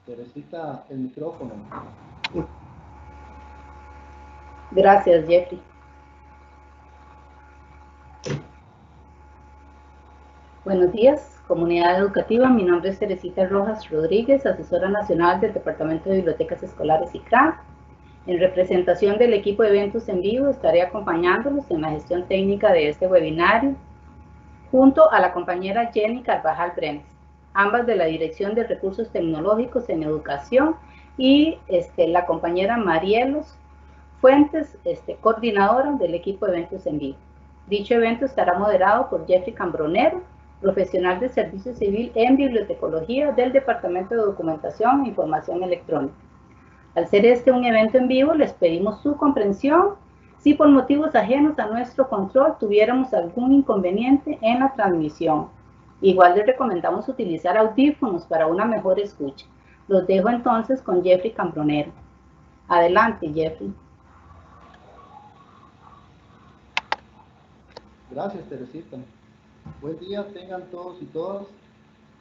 Teresita, el micrófono. Gracias, Jeffrey. Buenos días, comunidad educativa. Mi nombre es Teresita Rojas Rodríguez, asesora nacional del Departamento de Bibliotecas Escolares ICRAN. En representación del equipo de eventos en vivo, estaré acompañándolos en la gestión técnica de este webinario, junto a la compañera Jenny Carvajal Brenes, ambas de la Dirección de Recursos Tecnológicos en Educación, y la compañera Marielos Fuentes, coordinadora del equipo de eventos en vivo. Dicho evento estará moderado por Jeffrey Cambronero, profesional de Servicio Civil en Bibliotecología del Departamento de Documentación e Información Electrónica. Al ser este un evento en vivo, les pedimos su comprensión si por motivos ajenos a nuestro control tuviéramos algún inconveniente en la transmisión. Igual les recomendamos utilizar audífonos para una mejor escucha. Los dejo entonces con Jeffrey Cambronero. Adelante, Jeffrey. Gracias, Teresita. Buen día tengan todos y todas.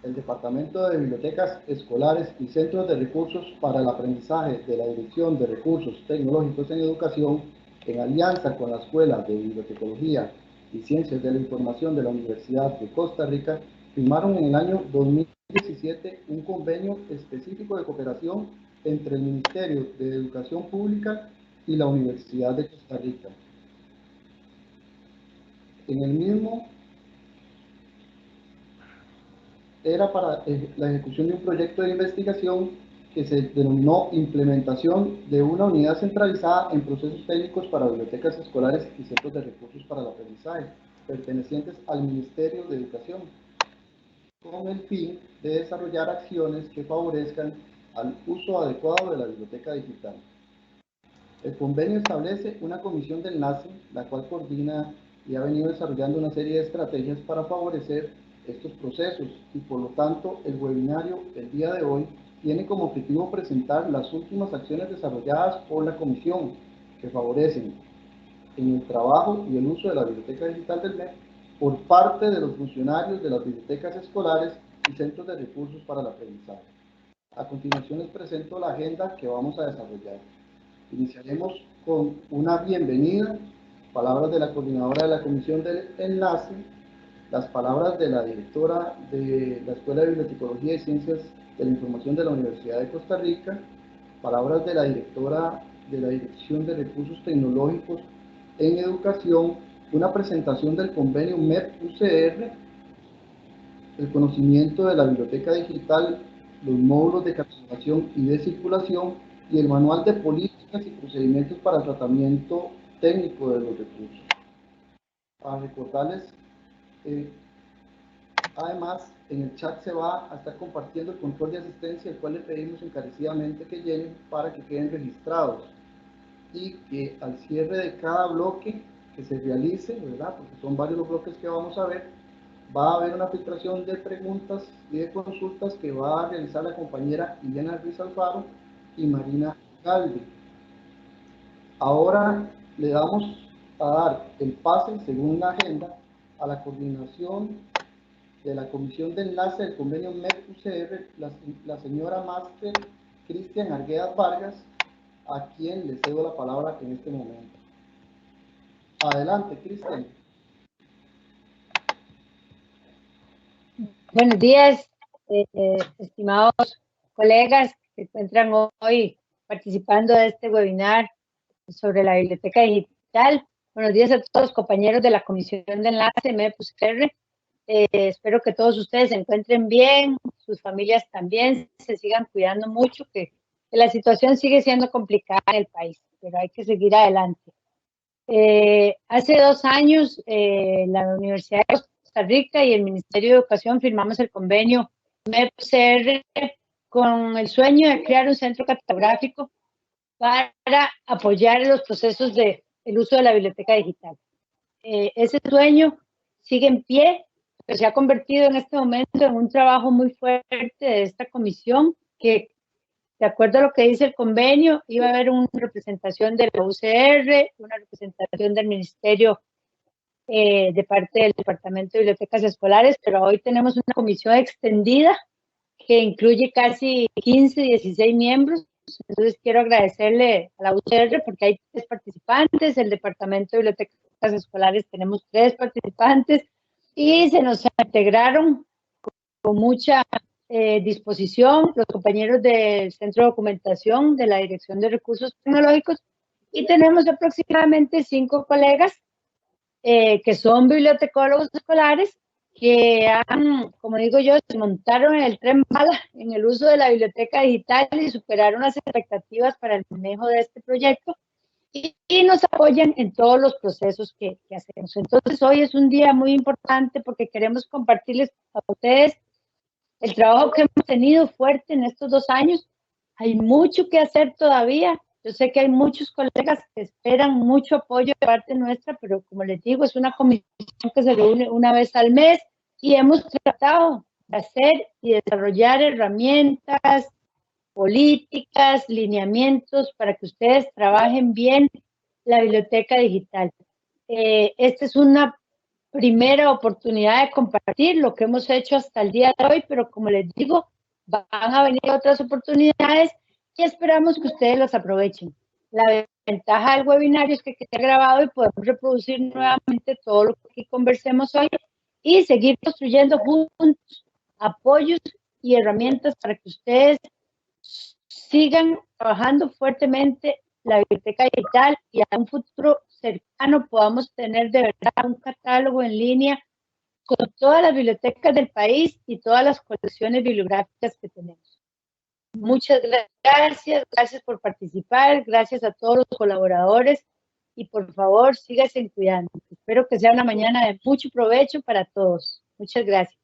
El Departamento de Bibliotecas Escolares y Centros de Recursos para el Aprendizaje de la Dirección de Recursos Tecnológicos en Educación, en alianza con la Escuela de Bibliotecología y Ciencias de la Información de la Universidad de Costa Rica, firmaron en el año 2017 un convenio específico de cooperación entre el Ministerio de Educación Pública y la Universidad de Costa Rica. En el mismo era para la ejecución de un proyecto de investigación que se denominó Implementación de una unidad centralizada en procesos técnicos para bibliotecas escolares y centros de recursos para el aprendizaje, pertenecientes al Ministerio de Educación, con el fin de desarrollar acciones que favorezcan al uso adecuado de la biblioteca digital. El convenio establece una comisión de enlace, la cual coordina y ha venido desarrollando una serie de estrategias para favorecer estos procesos, y por lo tanto el webinario el día de hoy tiene como objetivo presentar las últimas acciones desarrolladas por la comisión que favorecen en el trabajo y el uso de la biblioteca digital del MEP por parte de los funcionarios de las bibliotecas escolares y centros de recursos para el aprendizaje. A continuación les presento la agenda que vamos a desarrollar. Iniciaremos con una bienvenida, palabras de la coordinadora de la comisión del enlace, las palabras de la directora de la Escuela de Bibliotecología y Ciencias de la Información de la Universidad de Costa Rica, palabras de la directora de la Dirección de Recursos Tecnológicos en Educación, una presentación del convenio MEP-UCR, el conocimiento de la biblioteca digital, los módulos de capacitación y de circulación, y el manual de políticas y procedimientos para el tratamiento técnico de los recursos. Para recordarles, además, en el chat se va a estar compartiendo el control de asistencia, el cual le pedimos encarecidamente que llenen para que queden registrados, y que al cierre de cada bloque que se realice, ¿verdad?, porque son varios los bloques que vamos a ver, va a haber una filtración de preguntas y de consultas que va a realizar la compañera Ileana Ruiz Alfaro y Marina Galdi. Ahora le damos a dar el pase, según la agenda, a la coordinación de la comisión de enlace del convenio MEP-UCR, la señora máster Cristian Arguedas Vargas, a quien le cedo la palabra en este momento. Adelante, Cristian. Buenos días, estimados colegas que se encuentran hoy participando de este webinar sobre la biblioteca digital. Buenos días a todos los compañeros de la Comisión de Enlace MEP-UCR. Espero que todos ustedes se encuentren bien, sus familias también, se sigan cuidando mucho, que la situación sigue siendo complicada en el país, pero hay que seguir adelante. Hace 2 años, la Universidad de Costa Rica y el Ministerio de Educación firmamos el convenio MEP-UCR con el sueño de crear un centro cartográfico para apoyar los procesos del uso de la biblioteca digital. Ese sueño sigue en pie, pero se ha convertido en este momento en un trabajo muy fuerte de esta comisión que, de acuerdo a lo que dice el convenio, iba a haber una representación de la UCR, una representación del Ministerio de parte del Departamento de Bibliotecas Escolares, pero hoy tenemos una comisión extendida que incluye casi 15, 16 miembros. Entonces quiero agradecerle a la UCR porque hay 3 participantes, el Departamento de Bibliotecas Escolares tenemos 3 participantes y se nos integraron con mucha disposición los compañeros del Centro de Documentación de la Dirección de Recursos Tecnológicos y tenemos aproximadamente 5 colegas que son bibliotecólogos escolares que han, como digo yo, se montaron en el tren bala en el uso de la biblioteca digital y superaron las expectativas para el manejo de este proyecto y nos apoyan en todos los procesos que hacemos. Entonces hoy es un día muy importante porque queremos compartirles a ustedes el trabajo que hemos tenido fuerte en estos 2 años. Hay mucho que hacer todavía. Yo sé que hay muchos colegas que esperan mucho apoyo de parte nuestra, pero como les digo, es una comisión que se reúne una vez al mes y hemos tratado de hacer y desarrollar herramientas, políticas, lineamientos para que ustedes trabajen bien la biblioteca digital. Esta es una primera oportunidad de compartir lo que hemos hecho hasta el día de hoy, pero como les digo, van a venir otras oportunidades y esperamos que ustedes las aprovechen. La ventaja del webinario es que queda grabado y podemos reproducir nuevamente todo lo que aquí conversemos hoy y seguir construyendo juntos apoyos y herramientas para que ustedes sigan trabajando fuertemente la biblioteca digital y a un futuro cercano podamos tener de verdad un catálogo en línea con todas las bibliotecas del país y todas las colecciones bibliográficas que tenemos. Muchas gracias por participar, gracias a todos los colaboradores y por favor síganse cuidando. Espero que sea una mañana de mucho provecho para todos. Muchas gracias.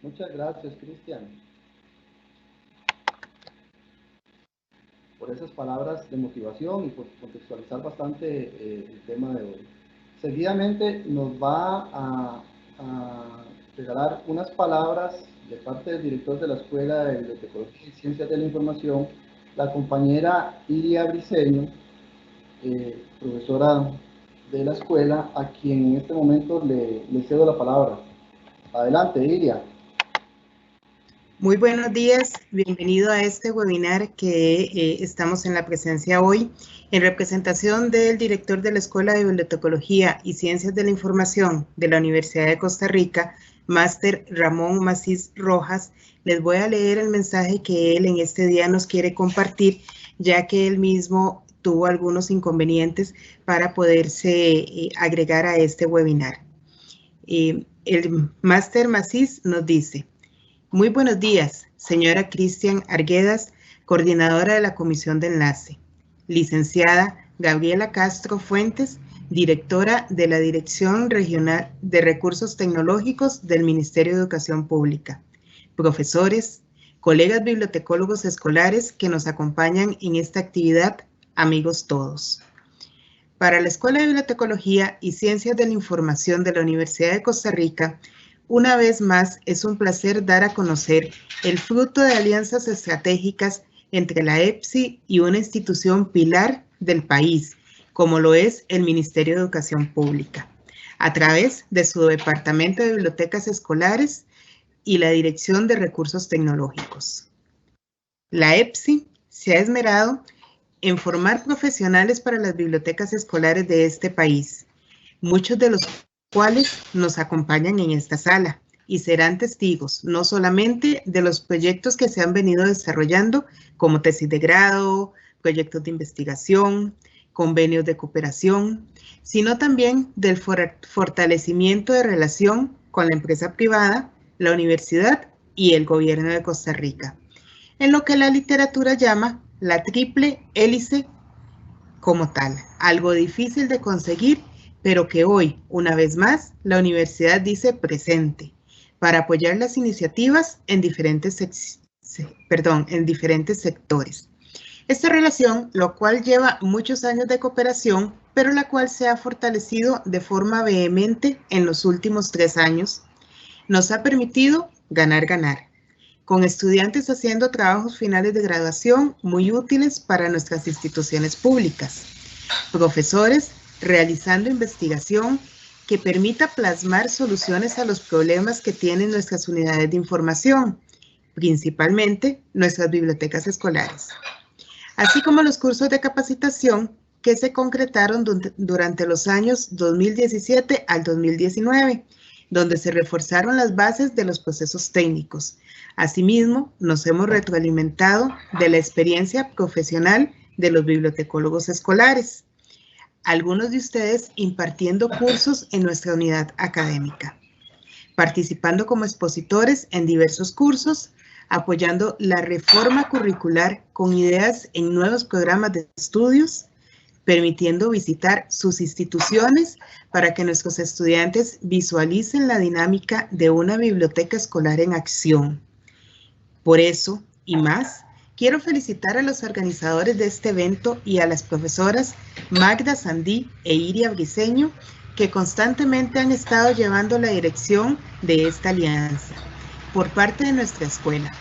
Muchas gracias, Cristian, por esas palabras de motivación y por contextualizar bastante el tema de hoy. Seguidamente nos va a regalar unas palabras de parte del director de la Escuela de Bibliotecología y Ciencias de la Información, la compañera Iria Briceño, profesora de la escuela, a quien en este momento le cedo la palabra. Adelante, Iria. Muy buenos días, bienvenido a este webinar que estamos en la presencia hoy en representación del director de la Escuela de Bibliotecología y Ciencias de la Información de la Universidad de Costa Rica, Máster Ramón Macís Rojas. Les voy a leer el mensaje que él en este día nos quiere compartir, ya que él mismo tuvo algunos inconvenientes para poderse agregar a este webinar. El Máster Macís nos dice: muy buenos días, señora Cristian Arguedas, coordinadora de la Comisión de Enlace. Licenciada Gabriela Castro Fuentes, directora de la Dirección Regional de Recursos Tecnológicos del Ministerio de Educación Pública. Profesores, colegas bibliotecólogos escolares que nos acompañan en esta actividad, amigos todos. Para la Escuela de Bibliotecología y Ciencias de la Información de la Universidad de Costa Rica, una vez más, es un placer dar a conocer el fruto de alianzas estratégicas entre la EPSI y una institución pilar del país, como lo es el Ministerio de Educación Pública, a través de su Departamento de Bibliotecas Escolares y la Dirección de Recursos Tecnológicos. La EPSI se ha esmerado en formar profesionales para las bibliotecas escolares de este país, muchos de los cuales nos acompañan en esta sala y serán testigos no solamente de los proyectos que se han venido desarrollando como tesis de grado, proyectos de investigación, convenios de cooperación, sino también del fortalecimiento de relación con la empresa privada, la universidad y el gobierno de Costa Rica, en lo que la literatura llama la triple hélice como tal, algo difícil de conseguir, pero que hoy, una vez más, la universidad dice presente para apoyar las iniciativas en diferentes sectores. Esta relación, lo cual lleva muchos años de cooperación, pero la cual se ha fortalecido de forma vehemente en los últimos 3 años, nos ha permitido ganar, con estudiantes haciendo trabajos finales de graduación muy útiles para nuestras instituciones públicas, profesores realizando investigación que permita plasmar soluciones a los problemas que tienen nuestras unidades de información, principalmente nuestras bibliotecas escolares, así como los cursos de capacitación que se concretaron durante los años 2017 al 2019, donde se reforzaron las bases de los procesos técnicos. Asimismo, nos hemos retroalimentado de la experiencia profesional de los bibliotecólogos escolares, algunos de ustedes impartiendo cursos en nuestra unidad académica, participando como expositores en diversos cursos, apoyando la reforma curricular con ideas en nuevos programas de estudios, permitiendo visitar sus instituciones para que nuestros estudiantes visualicen la dinámica de una biblioteca escolar en acción. Por eso, y más, quiero felicitar a los organizadores de este evento y a las profesoras Magda Sandí e Iria Briceño, que constantemente han estado llevando la dirección de esta alianza por parte de nuestra escuela.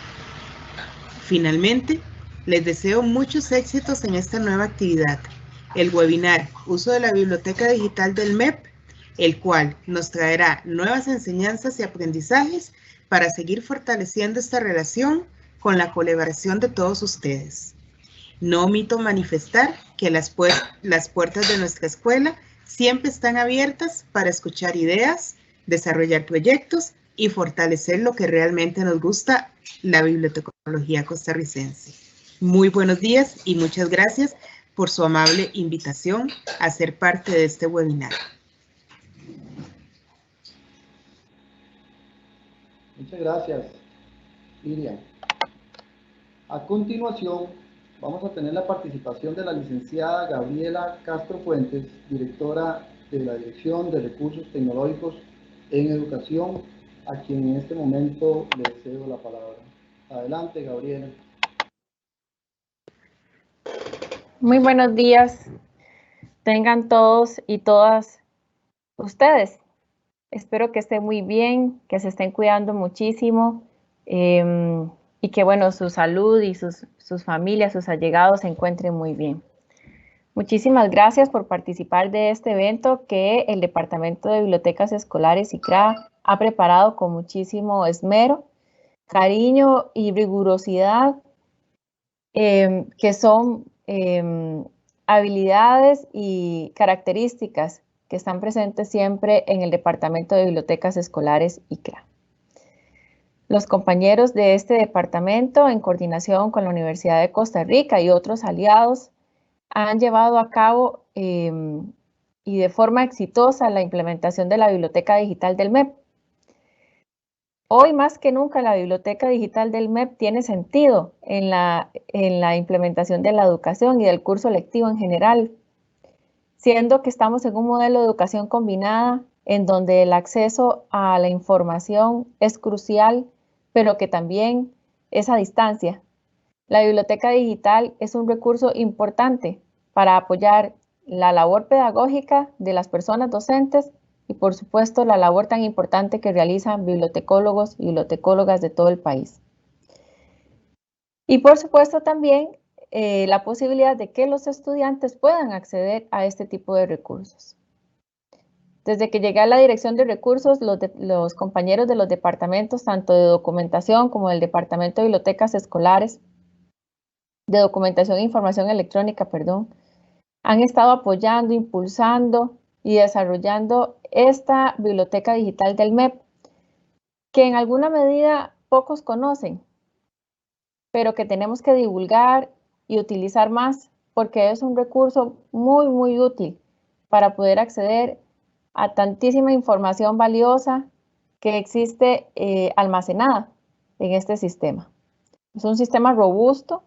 Finalmente, les deseo muchos éxitos en esta nueva actividad, el webinar Uso de la Biblioteca Digital del MEP, el cual nos traerá nuevas enseñanzas y aprendizajes para seguir fortaleciendo esta relación con la colaboración de todos ustedes. No omito manifestar que las puertas de nuestra escuela siempre están abiertas para escuchar ideas, desarrollar proyectos y fortalecer lo que realmente nos gusta, la bibliotecología costarricense. Muy buenos días y muchas gracias por su amable invitación a ser parte de este webinar. Muchas gracias, Miriam. A continuación, vamos a tener la participación de la licenciada Gabriela Castro Fuentes, directora de la Dirección de Recursos Tecnológicos en Educación, a quien en este momento le cedo la palabra. Adelante, Gabriela. Muy buenos días. Tengan todos y todas ustedes. Espero que estén muy bien, que se estén cuidando muchísimo y que, bueno, su salud y sus familias, sus allegados se encuentren muy bien. Muchísimas gracias por participar de este evento que el Departamento de Bibliotecas Escolares ICRA ha preparado con muchísimo esmero, cariño y rigurosidad, que son habilidades y características que están presentes siempre en el Departamento de Bibliotecas Escolares ICRA. Los compañeros de este departamento, en coordinación con la Universidad de Costa Rica y otros aliados, han llevado a cabo y de forma exitosa la implementación de la Biblioteca Digital del MEP. Hoy más que nunca la Biblioteca Digital del MEP tiene sentido en la implementación de la educación y del curso lectivo en general, siendo que estamos en un modelo de educación combinada en donde el acceso a la información es crucial, pero que también es a distancia. La biblioteca digital es un recurso importante para apoyar la labor pedagógica de las personas docentes y, por supuesto, la labor tan importante que realizan bibliotecólogos y bibliotecólogas de todo el país. Y, por supuesto, también la posibilidad de que los estudiantes puedan acceder a este tipo de recursos. Desde que llegué a la Dirección de Recursos, los compañeros de los departamentos, tanto de documentación como del Departamento de Bibliotecas Escolares, de Documentación e Información Electrónica, han estado apoyando, impulsando y desarrollando esta biblioteca digital del MEP, que en alguna medida pocos conocen, pero que tenemos que divulgar y utilizar más, porque es un recurso muy, muy útil para poder acceder a tantísima información valiosa que existe almacenada en este sistema. Es un sistema robusto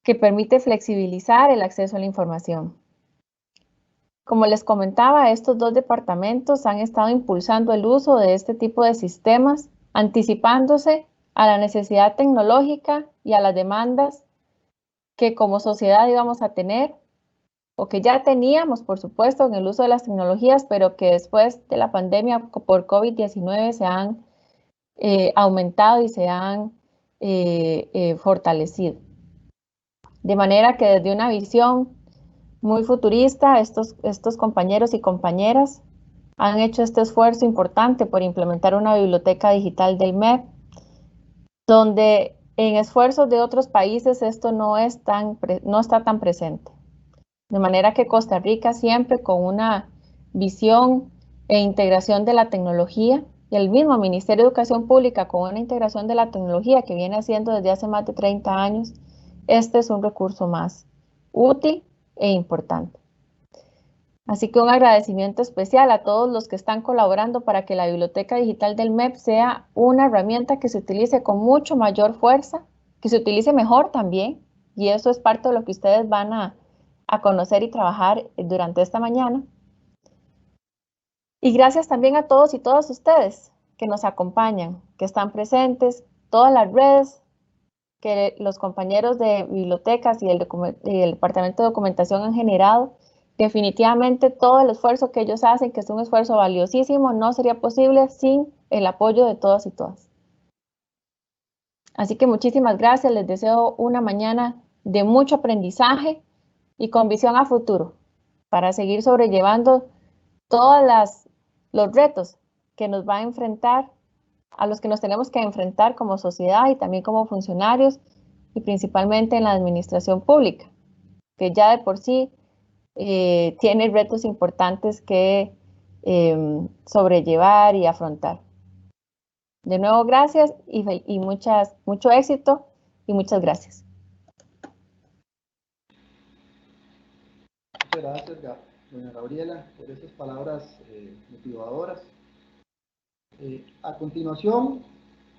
que permite flexibilizar el acceso a la información. Como les comentaba, estos dos departamentos han estado impulsando el uso de este tipo de sistemas, anticipándose a la necesidad tecnológica y a las demandas que como sociedad íbamos a tener, o que ya teníamos, por supuesto, en el uso de las tecnologías, pero que después de la pandemia por COVID-19 se han aumentado y se han fortalecido. De manera que desde una visión muy futurista, estos compañeros y compañeras han hecho este esfuerzo importante por implementar una biblioteca digital del MEP, donde en esfuerzos de otros países esto no está tan presente. De manera que Costa Rica siempre con una visión e integración de la tecnología, y el mismo Ministerio de Educación Pública con una integración de la tecnología que viene haciendo desde hace más de 30 años, este es un recurso más útil e importante. Así que un agradecimiento especial a todos los que están colaborando para que la Biblioteca Digital del MEP sea una herramienta que se utilice con mucho mayor fuerza, que se utilice mejor también, y eso es parte de lo que ustedes van a conocer y trabajar durante esta mañana. Y gracias también a todos y todas ustedes que nos acompañan, que están presentes, todas las redes que los compañeros de bibliotecas y el Departamento de Documentación han generado. Definitivamente todo el esfuerzo que ellos hacen, que es un esfuerzo valiosísimo, no sería posible sin el apoyo de todos y todas. Así que muchísimas gracias, les deseo una mañana de mucho aprendizaje y con visión a futuro para seguir sobrellevando todos los retos que nos va a enfrentar, a los que nos tenemos que enfrentar como sociedad y también como funcionarios y principalmente en la administración pública, que ya de por sí tiene retos importantes que sobrellevar y afrontar. De nuevo, gracias y mucho éxito y muchas gracias. Muchas gracias, doña Gabriela, por esas palabras motivadoras. A continuación,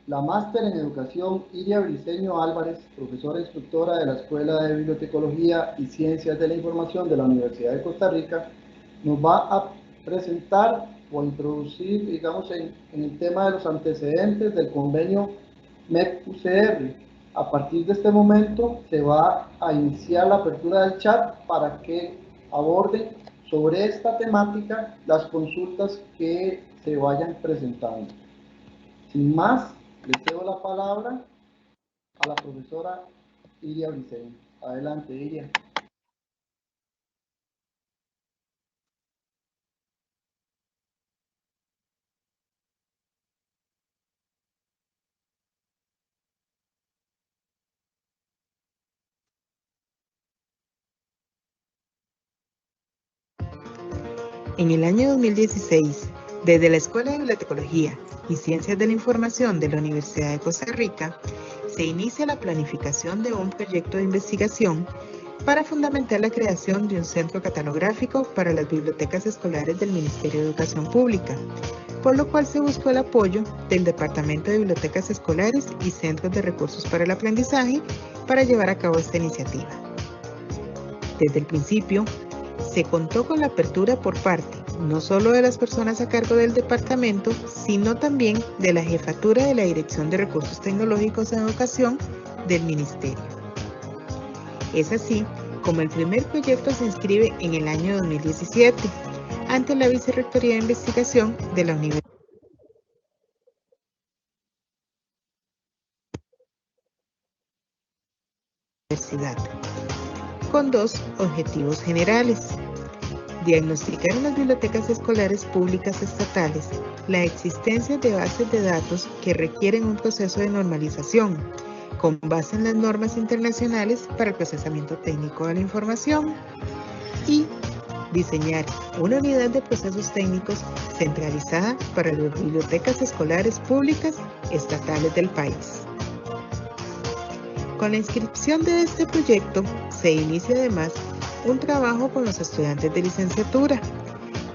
la máster en educación Iria Briceño Álvarez, profesora instructora de la Escuela de Bibliotecología y Ciencias de la Información de la Universidad de Costa Rica, nos va a presentar o introducir, digamos, en el tema de los antecedentes del convenio MEP-UCR. A partir de este momento se va a iniciar la apertura del chat para que aborden sobre esta temática las consultas que se vayan presentando. Sin más, le cedo la palabra a la profesora Iria Briceño. Adelante, Iria. En el año 2016, desde la Escuela de Bibliotecología y Ciencias de la Información de la Universidad de Costa Rica, se inicia la planificación de un proyecto de investigación para fundamentar la creación de un centro catalográfico para las bibliotecas escolares del Ministerio de Educación Pública, por lo cual se buscó el apoyo del Departamento de Bibliotecas Escolares y Centros de Recursos para el Aprendizaje para llevar a cabo esta iniciativa. Desde el principio, se contó con la apertura por parte no solo de las personas a cargo del departamento, sino también de la jefatura de la Dirección de Recursos Tecnológicos en Educación del Ministerio. Es así como el primer proyecto se inscribe en el año 2017 ante la Vicerrectoría de Investigación de la Universidad. Con dos objetivos generales: diagnosticar en las bibliotecas escolares públicas estatales la existencia de bases de datos que requieren un proceso de normalización, con base en las normas internacionales para el procesamiento técnico de la información, y diseñar una unidad de procesos técnicos centralizada para las bibliotecas escolares públicas estatales del país. Con la inscripción de este proyecto se inicia además un trabajo con los estudiantes de licenciatura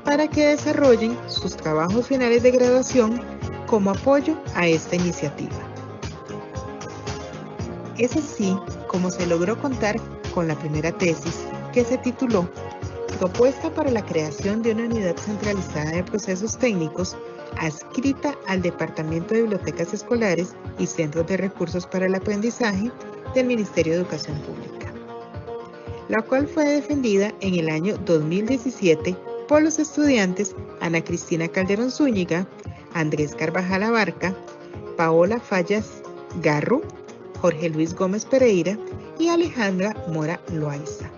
para que desarrollen sus trabajos finales de graduación como apoyo a esta iniciativa. Es así como se logró contar con la primera tesis, que se tituló Propuesta para la creación de una unidad centralizada de procesos técnicos adscrita al Departamento de Bibliotecas Escolares y Centros de Recursos para el Aprendizaje del Ministerio de Educación Pública, la cual fue defendida en el año 2017 por los estudiantes Ana Cristina Calderón Zúñiga, Andrés Carvajal Abarca, Paola Fallas Garro, Jorge Luis Gómez Pereira y Alejandra Mora Loaiza.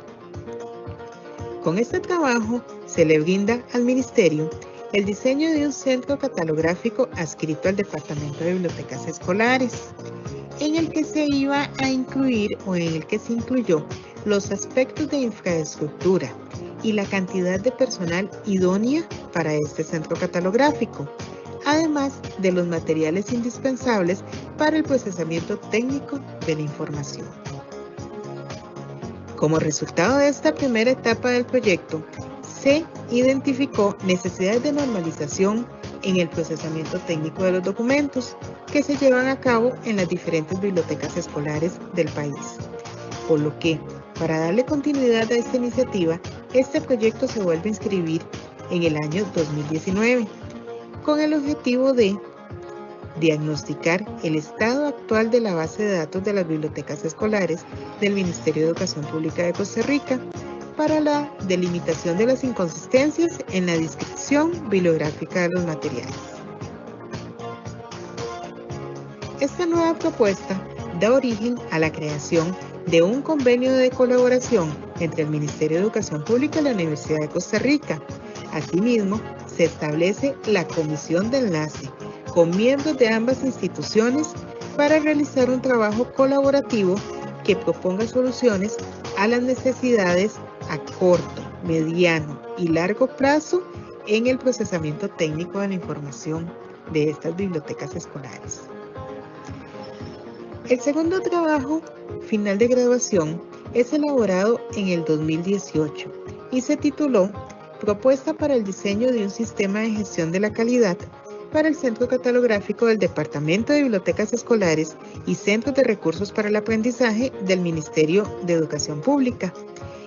Con este trabajo se le brinda al Ministerio el diseño de un centro catalográfico adscrito al Departamento de Bibliotecas Escolares, en el que se iba a incluir o en el que se incluyó los aspectos de infraestructura y la cantidad de personal idónea para este centro catalográfico, además de los materiales indispensables para el procesamiento técnico de la información. Como resultado de esta primera etapa del proyecto, se identificó necesidades de normalización en el procesamiento técnico de los documentos que se llevan a cabo en las diferentes bibliotecas escolares del país, por lo que, para darle continuidad a esta iniciativa, este proyecto se vuelve a inscribir en el año 2019, con el objetivo de diagnosticar el estado actual de la base de datos de las bibliotecas escolares del Ministerio de Educación Pública de Costa Rica para la delimitación de las inconsistencias en la descripción bibliográfica de los materiales. Esta nueva propuesta da origen a la creación de un convenio de colaboración entre el Ministerio de Educación Pública y la Universidad de Costa Rica. Asimismo, se establece la Comisión de Enlace, con miembros de ambas instituciones para realizar un trabajo colaborativo que proponga soluciones a las necesidades a corto, mediano y largo plazo en el procesamiento técnico de la información de estas bibliotecas escolares. El segundo trabajo final de graduación es elaborado en el 2018 y se tituló Propuesta para el diseño de un sistema de gestión de la calidad para el Centro Catalográfico del Departamento de Bibliotecas Escolares y Centros de Recursos para el Aprendizaje del Ministerio de Educación Pública.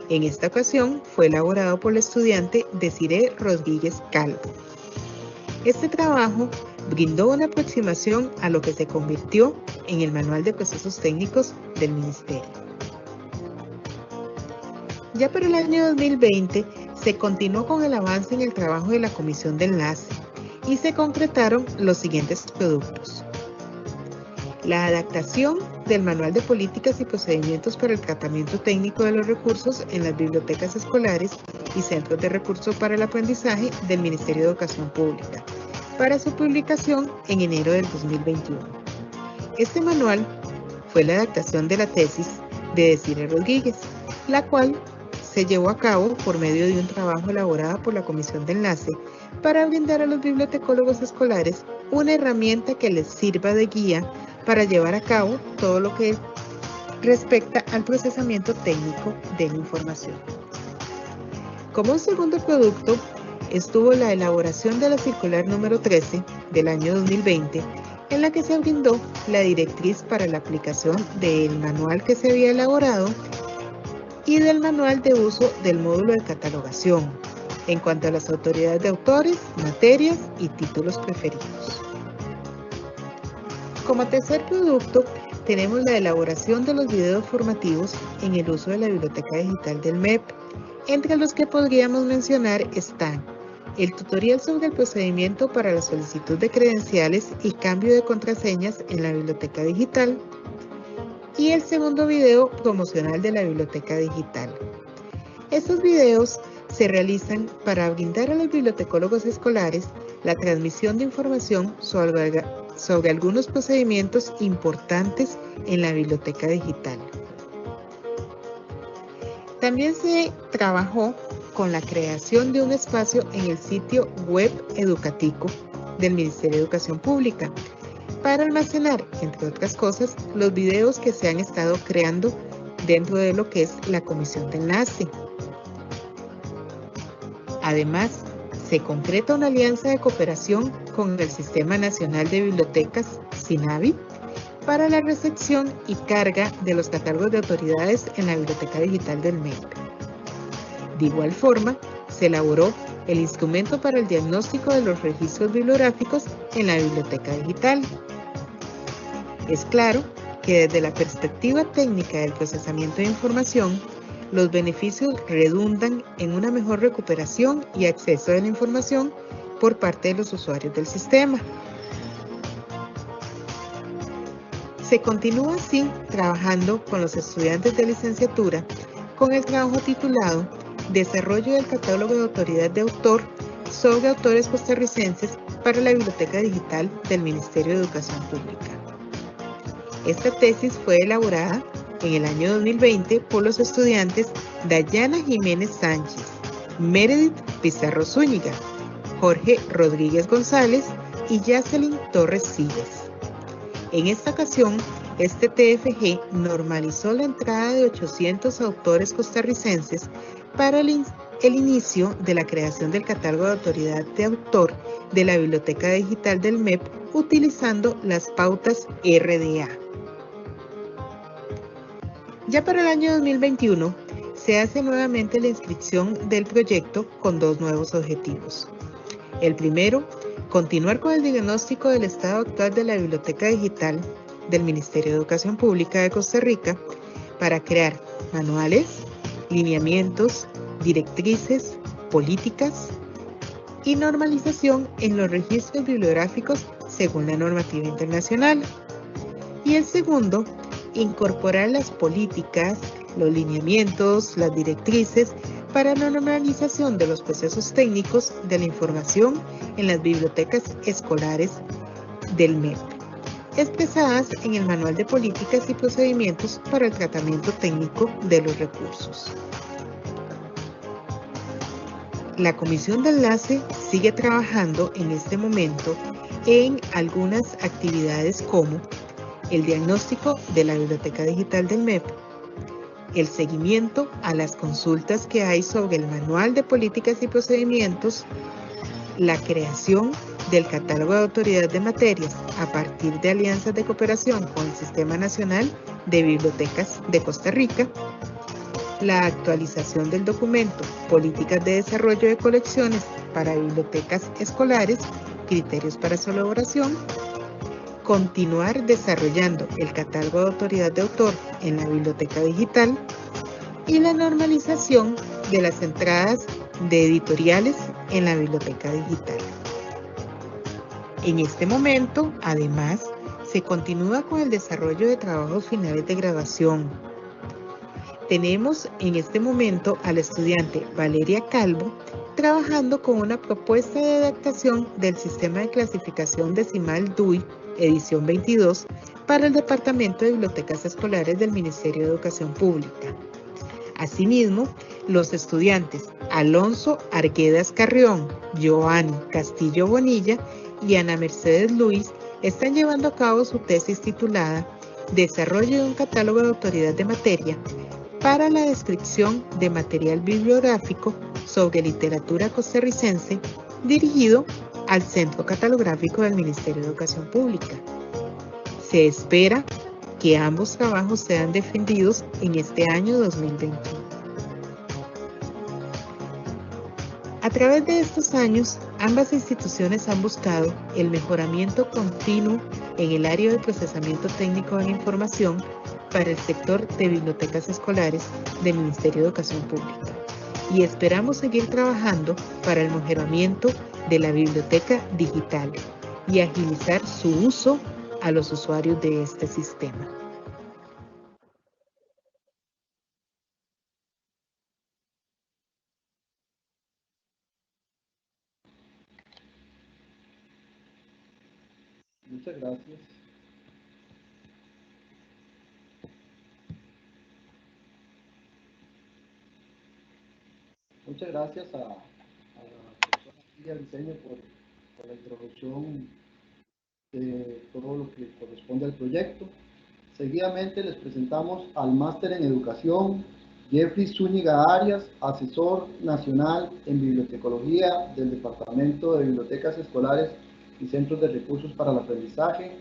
En esta ocasión fue elaborado por la estudiante Desiree Rodríguez Calvo. Este trabajo brindó una aproximación a lo que se convirtió en el Manual de Procesos Técnicos del Ministerio. Ya para el año 2020 se continuó con el avance en el trabajo de la Comisión de Enlace y se concretaron los siguientes productos. La adaptación del Manual de Políticas y Procedimientos para el Tratamiento Técnico de los Recursos en las Bibliotecas Escolares y Centros de Recursos para el Aprendizaje del Ministerio de Educación Pública, para su publicación en enero del 2021. Este manual fue la adaptación de la tesis de Desiree Rodríguez, la cual se llevó a cabo por medio de un trabajo elaborado por la Comisión de Enlace para brindar a los bibliotecólogos escolares una herramienta que les sirva de guía para llevar a cabo todo lo que respecta al procesamiento técnico de la información. Como un segundo producto estuvo la elaboración de la circular número 13 del año 2020, en la que se brindó la directriz para la aplicación del manual que se había elaborado y del manual de uso del módulo de catalogación, en cuanto a las autoridades de autores, materias y títulos preferidos. Como tercer producto, tenemos la elaboración de los videos formativos en el uso de la biblioteca digital del MEP, entre los que podríamos mencionar están el tutorial sobre el procedimiento para la solicitud de credenciales y cambio de contraseñas en la biblioteca digital, y el segundo video promocional de la biblioteca digital. Estos videos se realizan para brindar a los bibliotecólogos escolares la transmisión de información sobre algunos procedimientos importantes en la biblioteca digital. También se trabajó con la creación de un espacio en el sitio web educativo del Ministerio de Educación Pública para almacenar, entre otras cosas, los videos que se han estado creando dentro de lo que es la Comisión de Enlace. Además, se concreta una alianza de cooperación con el Sistema Nacional de Bibliotecas, SINABI, para la recepción y carga de los catálogos de autoridades en la biblioteca digital del MEP. De igual forma, se elaboró el instrumento para el diagnóstico de los registros bibliográficos en la biblioteca digital. Es claro que desde la perspectiva técnica del procesamiento de información, los beneficios redundan en una mejor recuperación y acceso a la información por parte de los usuarios del sistema. Se continúa así trabajando con los estudiantes de licenciatura con el trabajo titulado Desarrollo del catálogo de autoridad de autor sobre autores costarricenses para la Biblioteca Digital del Ministerio de Educación Pública. Esta tesis fue elaborada en el año 2020 por los estudiantes Dayana Jiménez Sánchez, Meredith Pizarro Zúñiga, Jorge Rodríguez González y Yacelyn Torres Siles. En esta ocasión, este TFG normalizó la entrada de 800 autores costarricenses para el inicio de la creación del catálogo de autoridad de autor de la Biblioteca Digital del MEP utilizando las pautas RDA. Ya para el año 2021, se hace nuevamente la inscripción del proyecto con dos nuevos objetivos. El primero, continuar con el diagnóstico del estado actual de la Biblioteca Digital del Ministerio de Educación Pública de Costa Rica para crear manuales, lineamientos, directrices, políticas y normalización en los registros bibliográficos según la normativa internacional. Y el segundo, incorporar las políticas, los lineamientos, las directrices para la normalización de los procesos técnicos de la información en las bibliotecas escolares del MEP, expresadas en el Manual de Políticas y Procedimientos para el Tratamiento Técnico de los Recursos. La Comisión de Enlace sigue trabajando en este momento en algunas actividades como el diagnóstico de la Biblioteca Digital del MEP, el seguimiento a las consultas que hay sobre el Manual de Políticas y Procedimientos, la creación del catálogo de autoridad de materias a partir de alianzas de cooperación con el Sistema Nacional de Bibliotecas de Costa Rica, la actualización del documento Políticas de Desarrollo de Colecciones para Bibliotecas Escolares, criterios para su elaboración, continuar desarrollando el catálogo de autoridad de autor en la biblioteca digital y la normalización de las entradas de editoriales en la biblioteca digital. En este momento, además, se continúa con el desarrollo de trabajos finales de graduación. Tenemos en este momento a la estudiante Valeria Calvo trabajando con una propuesta de adaptación del sistema de clasificación decimal DUI edición 22 para el Departamento de Bibliotecas Escolares del Ministerio de Educación Pública. Asimismo, los estudiantes Alonso Arguedas Carrión, Joanny Castillo Bonilla y Ana Mercedes Luis están llevando a cabo su tesis titulada Desarrollo de un catálogo de autoridad de materia para la descripción de material bibliográfico sobre literatura costarricense dirigido al Centro Catalográfico del Ministerio de Educación Pública. Se espera que ambos trabajos sean defendidos en este año 2021. A través de estos años, ambas instituciones han buscado el mejoramiento continuo en el área de procesamiento técnico de la información para el sector de bibliotecas escolares del Ministerio de Educación Pública y esperamos seguir trabajando para el mejoramiento de la biblioteca digital y agilizar su uso a los usuarios de este sistema. Muchas gracias. Muchas gracias a la profesora Lidia Briceño por la introducción de todo lo que corresponde al proyecto. Seguidamente les presentamos al máster en educación Jeffrey Zúñiga Arias, asesor nacional en bibliotecología del Departamento de Bibliotecas Escolares y Centros de Recursos para el Aprendizaje,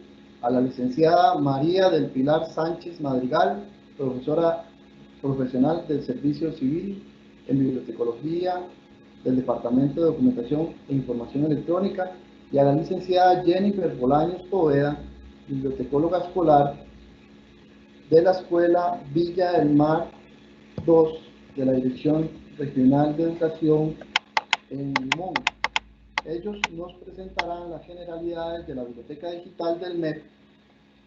a la licenciada María del Pilar Sánchez Madrigal, profesora profesional del Servicio Civil en Bibliotecología del Departamento de Documentación e Información Electrónica, y a la licenciada Jennifer Bolaños Poveda, bibliotecóloga escolar de la Escuela Villa del Mar 2 de la Dirección Regional de Educación en Limón. Ellos nos presentarán las generalidades de la Biblioteca Digital del MEP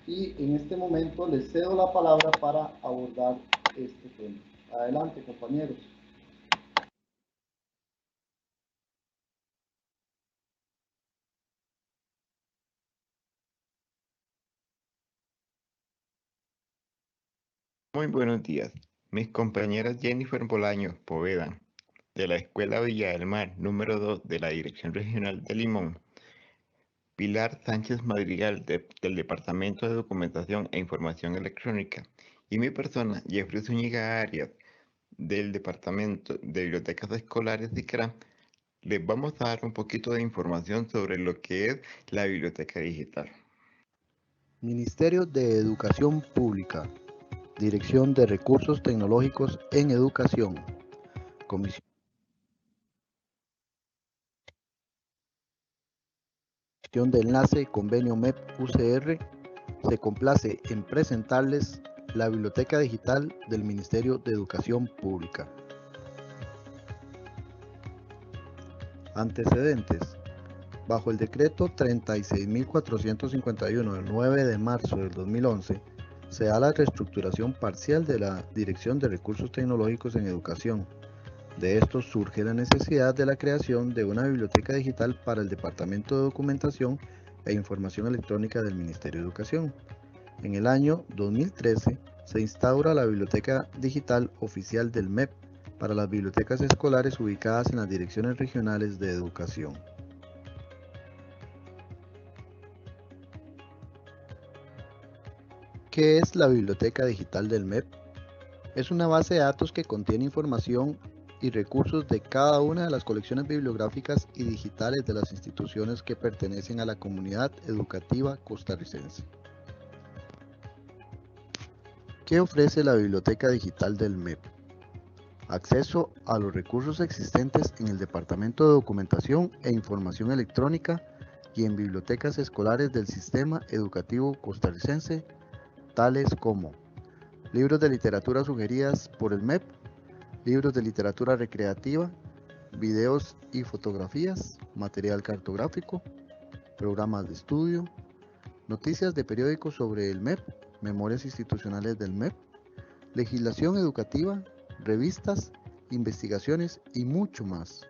y en este momento les cedo la palabra para abordar este tema. Adelante, compañeros. Muy buenos días. Mis compañeras Jennifer Bolaños Poveda, de la Escuela Villa del Mar, número 2 de la Dirección Regional de Limón, Pilar Sánchez Madrigal, del Departamento de Documentación e Información Electrónica, y mi persona, Jeffrey Zúñiga Arias, del Departamento de Bibliotecas Escolares y CRA, les vamos a dar un poquito de información sobre lo que es la biblioteca digital. Ministerio de Educación Pública, Dirección de Recursos Tecnológicos en Educación, Comisión de Enlace, Convenio MEP-UCR, se complace en presentarles la Biblioteca Digital del Ministerio de Educación Pública. Antecedentes. Bajo el decreto 36.451 del 9 de marzo del 2011, se da la reestructuración parcial de la Dirección de Recursos Tecnológicos en Educación. De esto surge la necesidad de la creación de una biblioteca digital para el Departamento de Documentación e Información Electrónica del Ministerio de Educación. En el año 2013 se instaura la Biblioteca Digital Oficial del MEP para las bibliotecas escolares ubicadas en las direcciones regionales de educación. ¿Qué es la Biblioteca Digital del MEP? Es una base de datos que contiene información y recursos de cada una de las colecciones bibliográficas y digitales de las instituciones que pertenecen a la comunidad educativa costarricense. ¿Qué ofrece la Biblioteca Digital del MEP? Acceso a los recursos existentes en el Departamento de Documentación e Información Electrónica y en bibliotecas escolares del Sistema Educativo Costarricense, tales como libros de literatura sugeridas por el MEP, libros de literatura recreativa, videos y fotografías, material cartográfico, programas de estudio, noticias de periódicos sobre el MEP, memorias institucionales del MEP, legislación educativa, revistas, investigaciones y mucho más.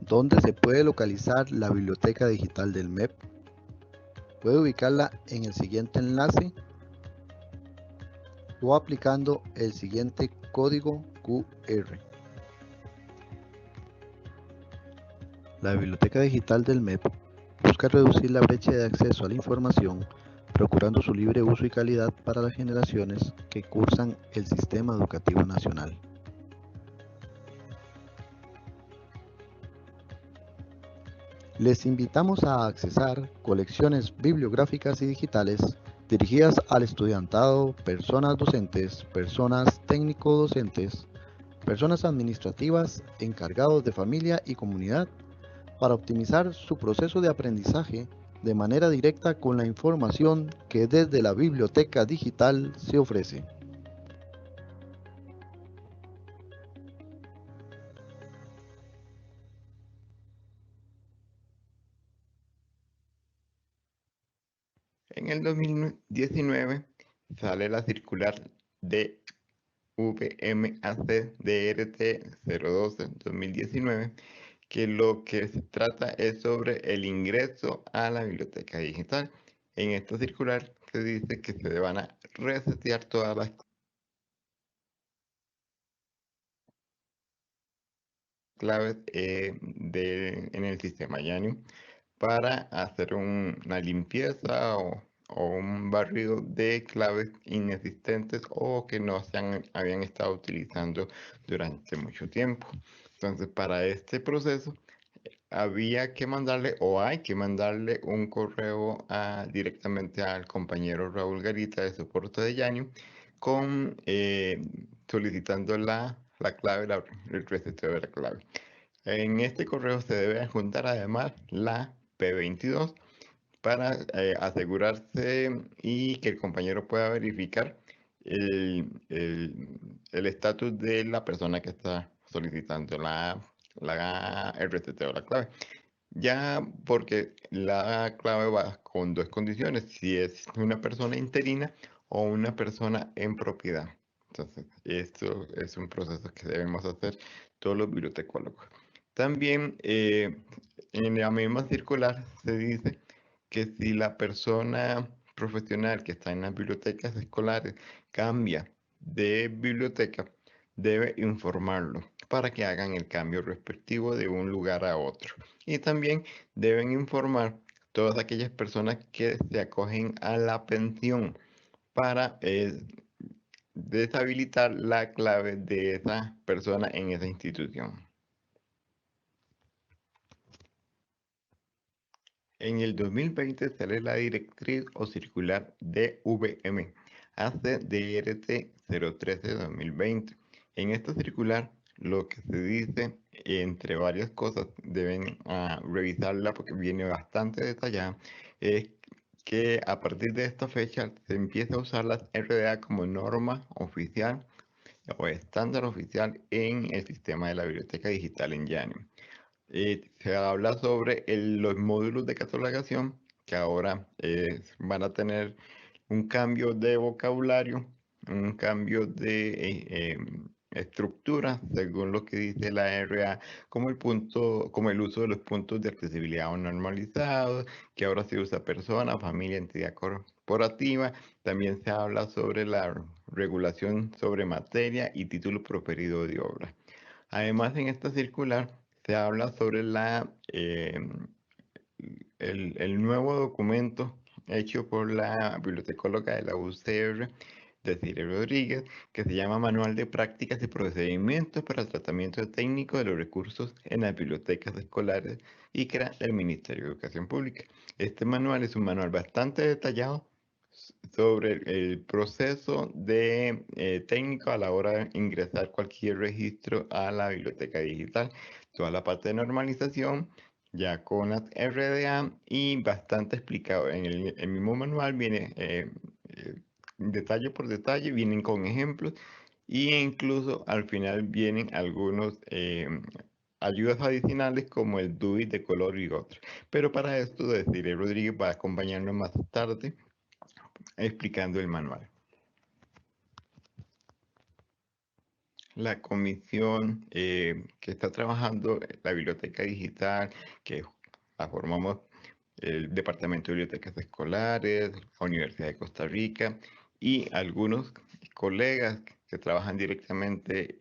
¿Dónde se puede localizar la Biblioteca Digital del MEP? Puede ubicarla en el siguiente enlace o aplicando el siguiente código QR. La Biblioteca Digital del MEP busca reducir la brecha de acceso a la información, procurando su libre uso y calidad para las generaciones que cursan el Sistema Educativo Nacional. Les invitamos a accesar colecciones bibliográficas y digitales dirigidas al estudiantado, personas docentes, personas técnico-docentes, personas administrativas, encargados de familia y comunidad, para optimizar su proceso de aprendizaje de manera directa con la información que desde la biblioteca digital se ofrece. En el 2019 sale la circular de VMAC DRT 012-2019, que lo que se trata es sobre el ingreso a la biblioteca digital. En esta circular se dice que se van a resetear todas las claves en el sistema YANU para hacer una limpieza o un barrido de claves inexistentes o que no se habían estado utilizando durante mucho tiempo. Entonces, para este proceso había que mandarle o hay que mandarle un correo directamente al compañero Raúl Garita de soporte de YANU solicitando la clave, el reseteo de la clave. En este correo se debe adjuntar además la P22 para asegurarse y que el compañero pueda verificar el estatus de la persona que está solicitando el reseteo de la clave. Ya porque la clave va con dos condiciones, si es una persona interina o una persona en propiedad. Entonces, esto es un proceso que debemos hacer todos los bibliotecólogos. También en la misma circular se dice que si la persona profesional que está en las bibliotecas escolares cambia de biblioteca, debe informarlo para que hagan el cambio respectivo de un lugar a otro. Y también deben informar todas aquellas personas que se acogen a la pensión para deshabilitar la clave de esa persona en esa institución. En el 2020 sale la directriz o circular DVM ACDRT 013-2020. En esta circular, lo que se dice, entre varias cosas, deben revisarla porque viene bastante detallada, es que a partir de esta fecha se empieza a usar las RDA como norma oficial o estándar oficial en el sistema de la biblioteca digital en YANIM. Se habla sobre los módulos de catalogación que ahora van a tener un cambio de vocabulario, un cambio de estructura, según lo que dice la RA, como el uso de los puntos de accesibilidad normalizados, que ahora se usa persona, familia, entidad corporativa. También se habla sobre la regulación sobre materia y título proferido de obra. Además, en esta circular se habla sobre el nuevo documento hecho por la bibliotecóloga de la UCR, Desiree Rodríguez, que se llama Manual de Prácticas y Procedimientos para el Tratamiento Técnico de los Recursos en las Bibliotecas Escolares ICRA del Ministerio de Educación Pública. Este manual es un manual bastante detallado sobre el proceso de técnico a la hora de ingresar cualquier registro a la biblioteca digital. Toda la parte de normalización, ya con las RDA y bastante explicado. En el mismo manual viene detalle por detalle, vienen con ejemplos e incluso al final vienen algunos ayudas adicionales como el DUI de color y otros. Pero para esto, Desiree Rodríguez va a acompañarnos más tarde explicando el manual. La comisión que está trabajando la biblioteca digital, que la formamos el Departamento de Bibliotecas Escolares, la Universidad de Costa Rica y algunos colegas que trabajan directamente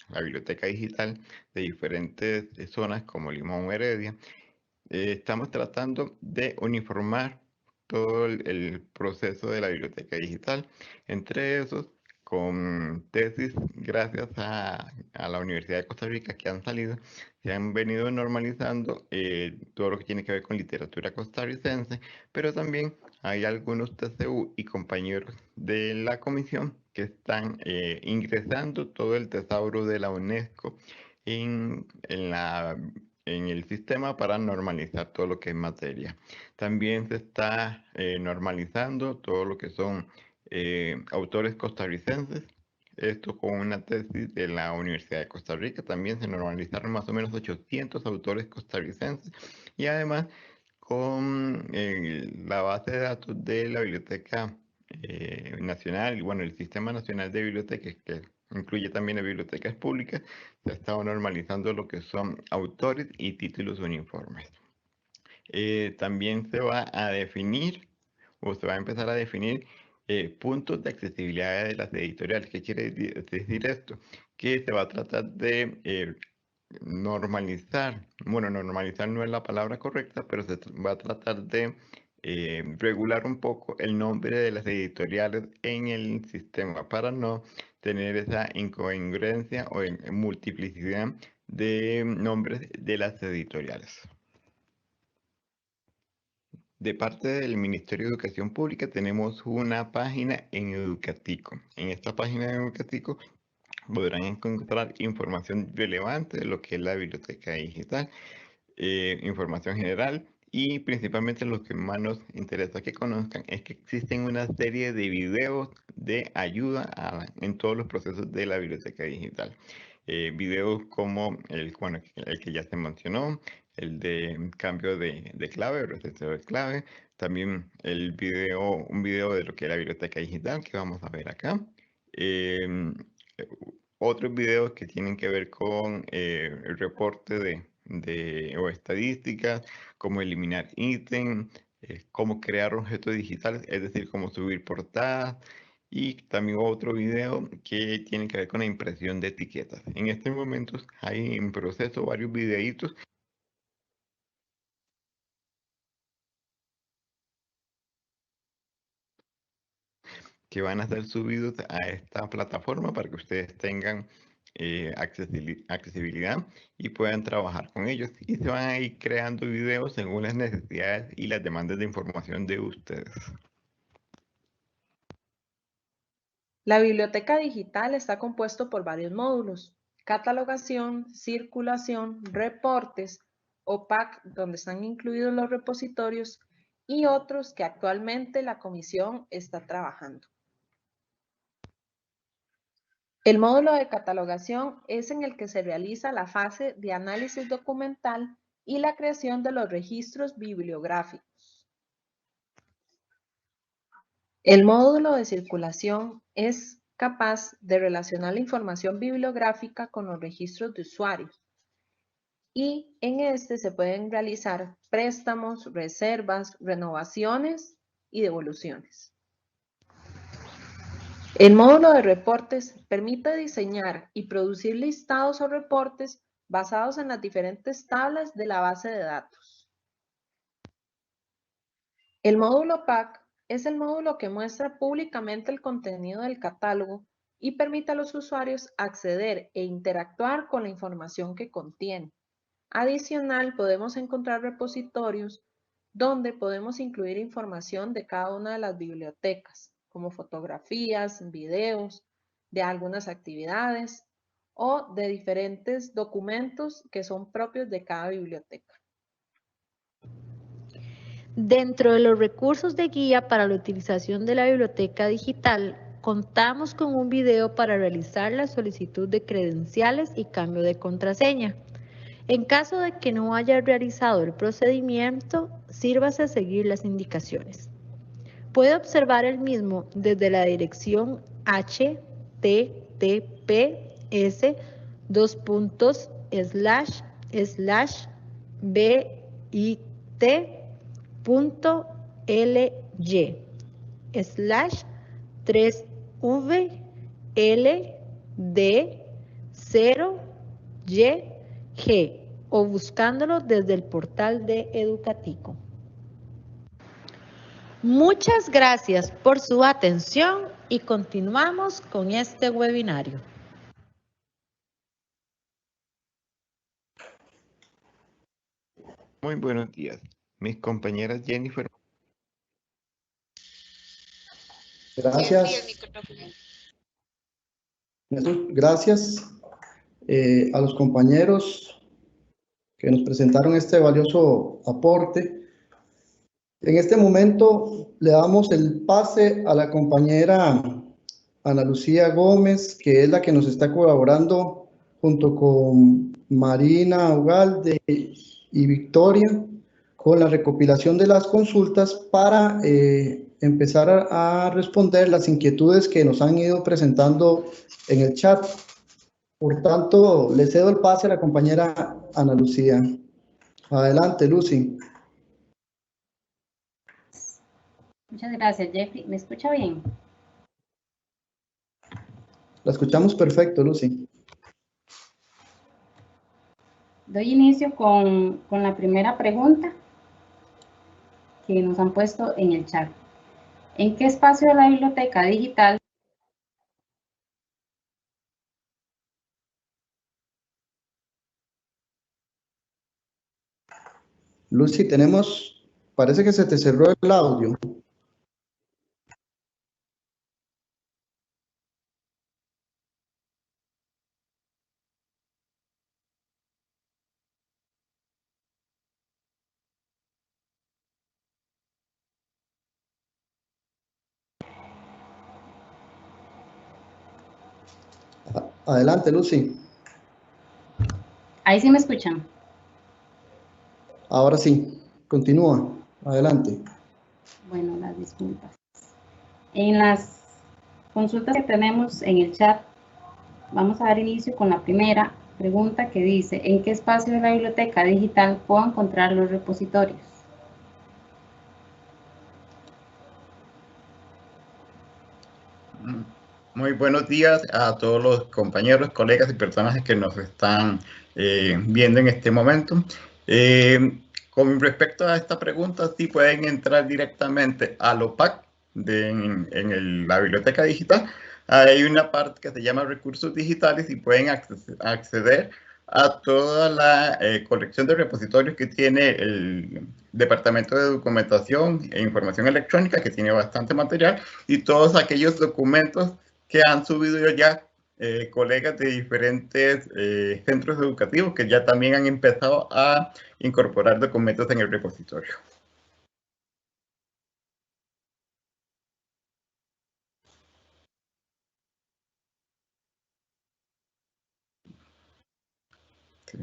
la biblioteca digital de diferentes zonas como Limón o Heredia. Estamos tratando de uniformar todo el proceso de la biblioteca digital. Entre esos, con tesis, gracias a la Universidad de Costa Rica que han salido, se han venido normalizando todo lo que tiene que ver con literatura costarricense, pero también hay algunos TCU y compañeros de la comisión que están ingresando todo el tesauro de la UNESCO en el sistema para normalizar todo lo que es materia. También se está normalizando todo lo que son autores costarricenses. Esto con una tesis de la Universidad de Costa Rica. También se normalizaron más o menos 800 autores costarricenses. Y además con la base de datos de la Biblioteca Nacional, y bueno, el Sistema Nacional de Bibliotecas, que incluye también las bibliotecas públicas, se ha estado normalizando lo que son autores y títulos uniformes. También se va a definir, o se va a empezar a definir, puntos de accesibilidad de las editoriales. ¿Qué quiere decir esto? Que se va a tratar de normalizar, bueno, normalizar no es la palabra correcta, pero se va a tratar de regular un poco el nombre de las editoriales en el sistema para no tener esa incongruencia o multiplicidad de nombres de las editoriales. De parte del Ministerio de Educación Pública tenemos una página en Educatico. En esta página de Educatico podrán encontrar información relevante de lo que es la biblioteca digital, información general y principalmente lo que más nos interesa que conozcan es que existen una serie de videos de ayuda en todos los procesos de la biblioteca digital. Videos como el que ya se mencionó, el de cambio de clave, reseteo de clave, también un video de lo que es la biblioteca digital que vamos a ver acá. Otros videos que tienen que ver con el reporte o estadísticas, como eliminar ítem, cómo crear objetos digitales, es decir, cómo subir portadas, y también otro video que tiene que ver con la impresión de etiquetas. En estos momentos hay en proceso varios videitos que van a ser subidos a esta plataforma para que ustedes tengan accesibilidad y puedan trabajar con ellos, y se van a ir creando videos según las necesidades y las demandas de información de ustedes. La biblioteca digital está compuesto por varios módulos: catalogación, circulación, reportes, OPAC, donde están incluidos los repositorios, y otros que actualmente la comisión está trabajando. El módulo de catalogación es en el que se realiza la fase de análisis documental y la creación de los registros bibliográficos. El módulo de circulación es capaz de relacionar la información bibliográfica con los registros de usuarios, y en este se pueden realizar préstamos, reservas, renovaciones y devoluciones. El módulo de reportes permite diseñar y producir listados o reportes basados en las diferentes tablas de la base de datos. El módulo PAC es el módulo que muestra públicamente el contenido del catálogo y permite a los usuarios acceder e interactuar con la información que contiene. Adicional, podemos encontrar repositorios donde podemos incluir información de cada una de las bibliotecas, como fotografías, videos de algunas actividades o de diferentes documentos que son propios de cada biblioteca. Dentro de los recursos de guía para la utilización de la biblioteca digital, contamos con un video para realizar la solicitud de credenciales y cambio de contraseña. En caso de que no haya realizado el procedimiento, sírvase a seguir las indicaciones. Puede observar el mismo desde la dirección https://bit.ly/3vld0YG o buscándolo desde el portal de Educatico. Muchas gracias por su atención y continuamos con este webinario. Muy buenos días. Mis compañeras Jennifer. Gracias. Gracias a los compañeros que nos presentaron este valioso aporte. En este momento le damos el pase a la compañera Ana Lucía Gómez, que es la que nos está colaborando junto con Marina Ugalde y Victoria con la recopilación de las consultas para empezar a responder las inquietudes que nos han ido presentando en el chat. Por tanto, le cedo el pase a la compañera Ana Lucía. Adelante, Lucy. Muchas gracias, Jeffrey. ¿Me escucha bien? La escuchamos perfecto, Lucy. Doy inicio con la primera pregunta que nos han puesto en el chat. ¿En qué espacio de la biblioteca digital Lucy, parece que se te cerró el audio. Adelante, Lucy. Ahí sí me escuchan? Ahora sí, continúa. Adelante. Bueno, las disculpas. En las consultas que tenemos en el chat, vamos a dar inicio con la primera pregunta que dice: ¿en qué espacio de la biblioteca digital puedo encontrar los repositorios? Muy buenos días a todos los compañeros, colegas y personas que nos están viendo en este momento. Con respecto a esta pregunta, sí pueden entrar directamente al OPAC la biblioteca digital. Hay una parte que se llama recursos digitales y pueden acceder a toda la colección de repositorios que tiene el Departamento de Documentación e Información Electrónica, que tiene bastante material, y todos aquellos documentos que han subido ya colegas de diferentes centros educativos que ya también han empezado a incorporar documentos en el repositorio. Sí.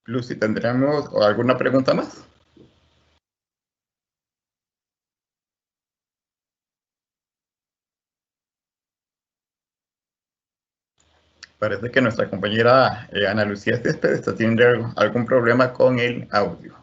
Lucy, ¿tendremos alguna pregunta más? Parece que nuestra compañera Ana Lucía Céspedes está teniendo algún problema con el audio.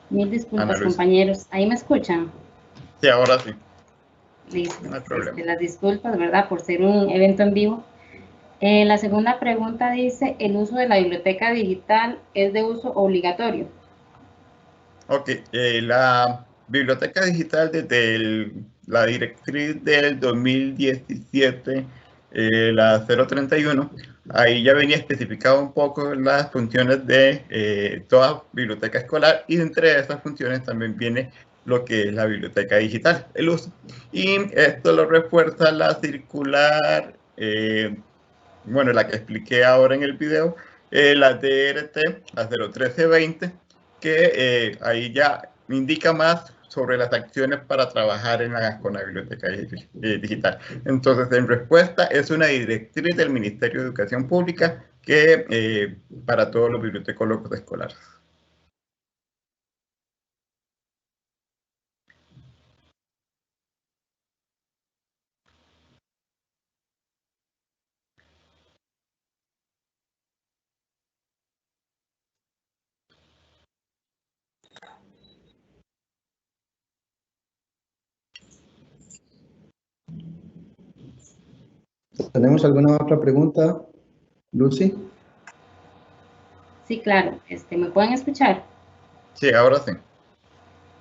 Mil disculpas, Ana Luisa. compañeros. ¿Ahí me escuchan? Sí, ahora sí. Listo. No hay problema. Las disculpas, ¿verdad? Por ser un evento en vivo. La segunda pregunta dice, ¿el uso de la biblioteca digital es de uso obligatorio? Ok, la biblioteca digital desde la directriz del 2017, la 031, ahí ya venía especificado un poco las funciones de toda biblioteca escolar, y entre esas funciones también viene lo que es la biblioteca digital, el uso. Y esto lo refuerza la circular, bueno, la que expliqué ahora en el video, la DRT, la 01320, que ahí ya indica más sobre las acciones para trabajar con la biblioteca digital. Entonces, en respuesta, es una directriz del Ministerio de Educación Pública que para todos los bibliotecólogos escolares. ¿Tenemos alguna otra pregunta, Lucy? Sí, claro. ¿Me pueden escuchar? Sí, ahora sí.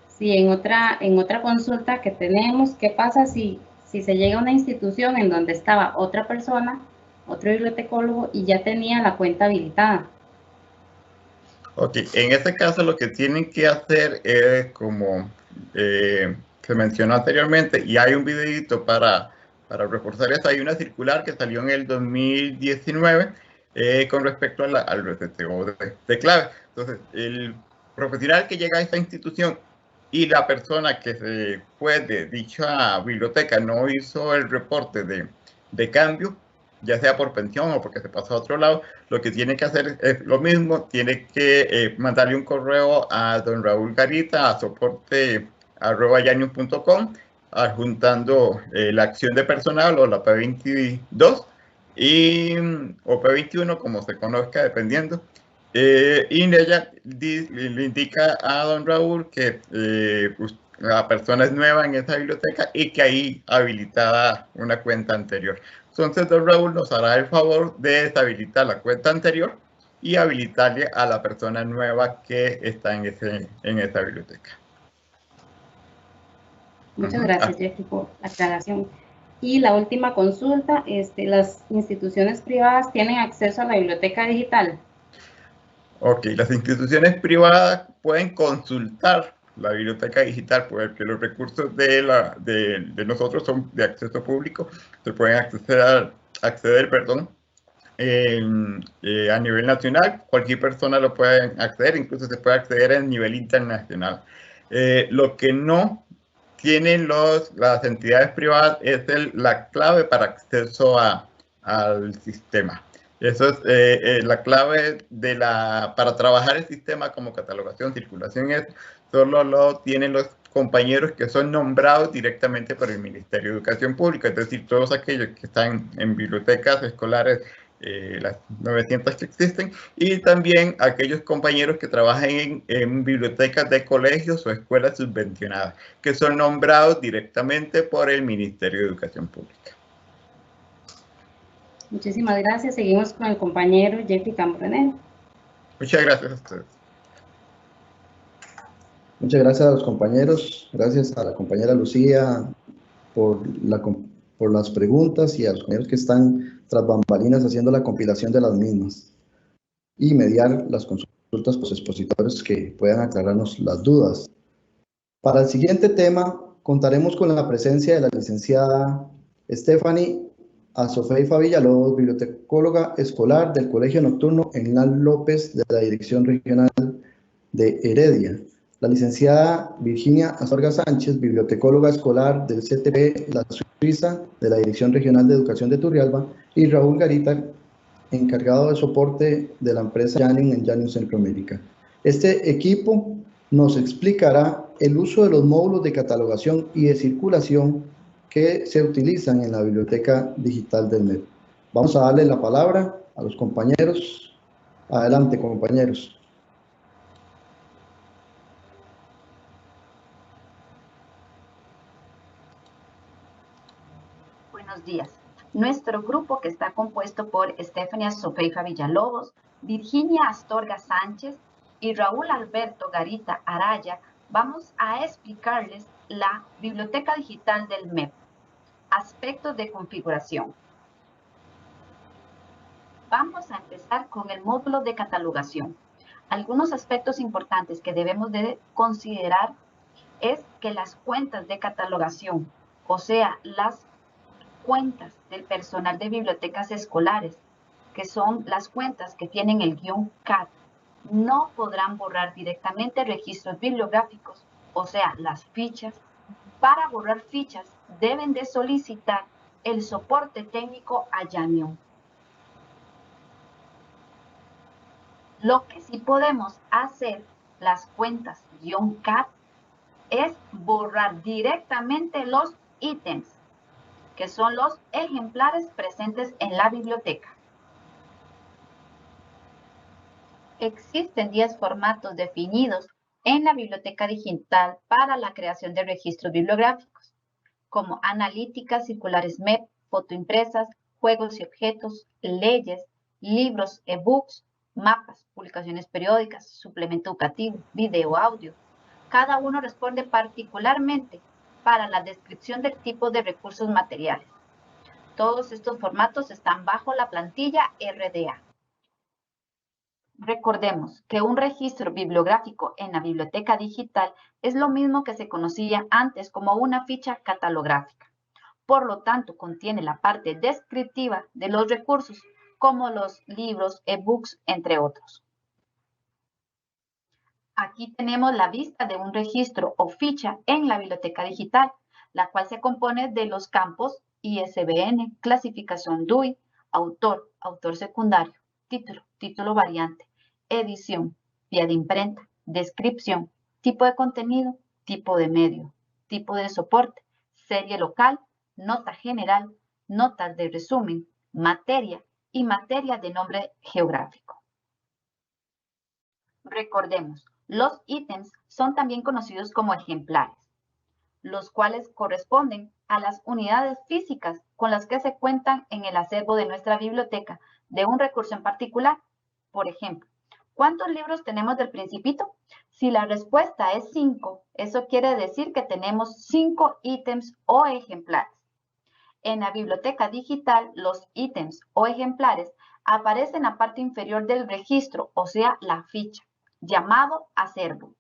Sí, en otra consulta que tenemos, ¿qué pasa si se llega a una institución en donde estaba otra persona, otro bibliotecólogo, y ya tenía la cuenta habilitada? Ok, en este caso lo que tienen que hacer es, como se mencionó anteriormente, y hay un videito para reforzar eso, hay una circular que salió en el 2019 con respecto al reseteo de clave. Entonces, el profesional que llega a esta institución y la persona que se fue de dicha biblioteca no hizo el reporte de cambio, ya sea por pensión o porque se pasó a otro lado, lo que tiene que hacer es lo mismo, tiene que mandarle un correo a don Raúl Garita a soporte@yanium.com, adjuntando la acción de personal o la P22 o P21, como se conozca, dependiendo. Y ella le indica a don Raúl que la persona es nueva en esa biblioteca y que hay habilitada una cuenta anterior. Entonces, don Raúl nos hará el favor de deshabilitar la cuenta anterior y habilitarle a la persona nueva que está en esa biblioteca. Muchas gracias, Jeffrey, por la aclaración. Y la última consulta, ¿las instituciones privadas tienen acceso a la biblioteca digital? Ok, las instituciones privadas pueden consultar la biblioteca digital, porque los recursos de nosotros son de acceso público, se pueden acceder, a nivel nacional, cualquier persona lo puede acceder, incluso se puede acceder a nivel internacional. Lo que no tienen las entidades privadas es la clave para acceso al sistema. Eso es la clave para trabajar el sistema como catalogación, circulación, solo lo tienen los compañeros que son nombrados directamente por el Ministerio de Educación Pública, es decir, todos aquellos que están en bibliotecas escolares, las 900 que existen, y también aquellos compañeros que trabajan en bibliotecas de colegios o escuelas subvencionadas, que son nombrados directamente por el Ministerio de Educación Pública. Muchísimas gracias. Seguimos con el compañero Jeffrey Cambronero. Muchas gracias a ustedes. Muchas gracias a los compañeros, gracias a la compañera Lucía por las preguntas y a los compañeros que están tras bambalinas haciendo la compilación de las mismas y mediar las consultas por los expositores que puedan aclararnos las dudas. Para el siguiente tema contaremos con la presencia de la licenciada Stephanie Azofeifa Villalobos, bibliotecóloga escolar del Colegio Nocturno Hernán López de la Dirección Regional de Heredia. La licenciada Virginia Astorga Sánchez, bibliotecóloga escolar del CTP La Suiza de la Dirección Regional de Educación de Turrialba, y Raúl Garita, encargado de soporte de la empresa Janium en Janium Centroamérica. Este equipo nos explicará el uso de los módulos de catalogación y de circulación que se utilizan en la biblioteca digital del MEP. Vamos a darle la palabra a los compañeros. Adelante, compañeros. Buenos días. Nuestro grupo, que está compuesto por Stephanie Azofeifa Villalobos, Virginia Astorga Sánchez y Raúl Alberto Garita Araya, vamos a explicarles la biblioteca digital del MEP. Aspectos de configuración. Vamos a empezar con el módulo de catalogación. Algunos aspectos importantes que debemos de considerar es que las cuentas de catalogación, o sea, las cuentas del personal de bibliotecas escolares, que son las cuentas que tienen el guión CAT, no podrán borrar directamente registros bibliográficos, o sea, las fichas. Para borrar fichas deben de solicitar el soporte técnico a Janium. Lo que sí podemos hacer las cuentas guión CAT es borrar directamente los ítems, que son los ejemplares presentes en la biblioteca. Existen 10 formatos definidos en la biblioteca digital para la creación de registros bibliográficos, como analíticas, circulares MEP, fotoimpresas, juegos y objetos, leyes, libros, ebooks, mapas, publicaciones periódicas, suplemento educativo, video, audio. Cada uno responde particularmente para la descripción del tipo de recursos materiales. Todos estos formatos están bajo la plantilla RDA. Recordemos que un registro bibliográfico en la biblioteca digital es lo mismo que se conocía antes como una ficha catalográfica. Por lo tanto, contiene la parte descriptiva de los recursos, como los libros, ebooks, entre otros. Aquí tenemos la vista de un registro o ficha en la biblioteca digital, la cual se compone de los campos ISBN, clasificación DUI, autor, autor secundario, título, título variante, edición, vía de imprenta, descripción, tipo de contenido, tipo de medio, tipo de soporte, serie local, nota general, notas de resumen, materia y materia de nombre geográfico. Recordemos, los ítems son también conocidos como ejemplares, los cuales corresponden a las unidades físicas con las que se cuentan en el acervo de nuestra biblioteca de un recurso en particular. Por ejemplo, ¿cuántos libros tenemos del Principito? Si la respuesta es 5, eso quiere decir que tenemos 5 ítems o ejemplares. En la biblioteca digital, los ítems o ejemplares aparecen en la parte inferior del registro, o sea, la ficha, llamado acervo.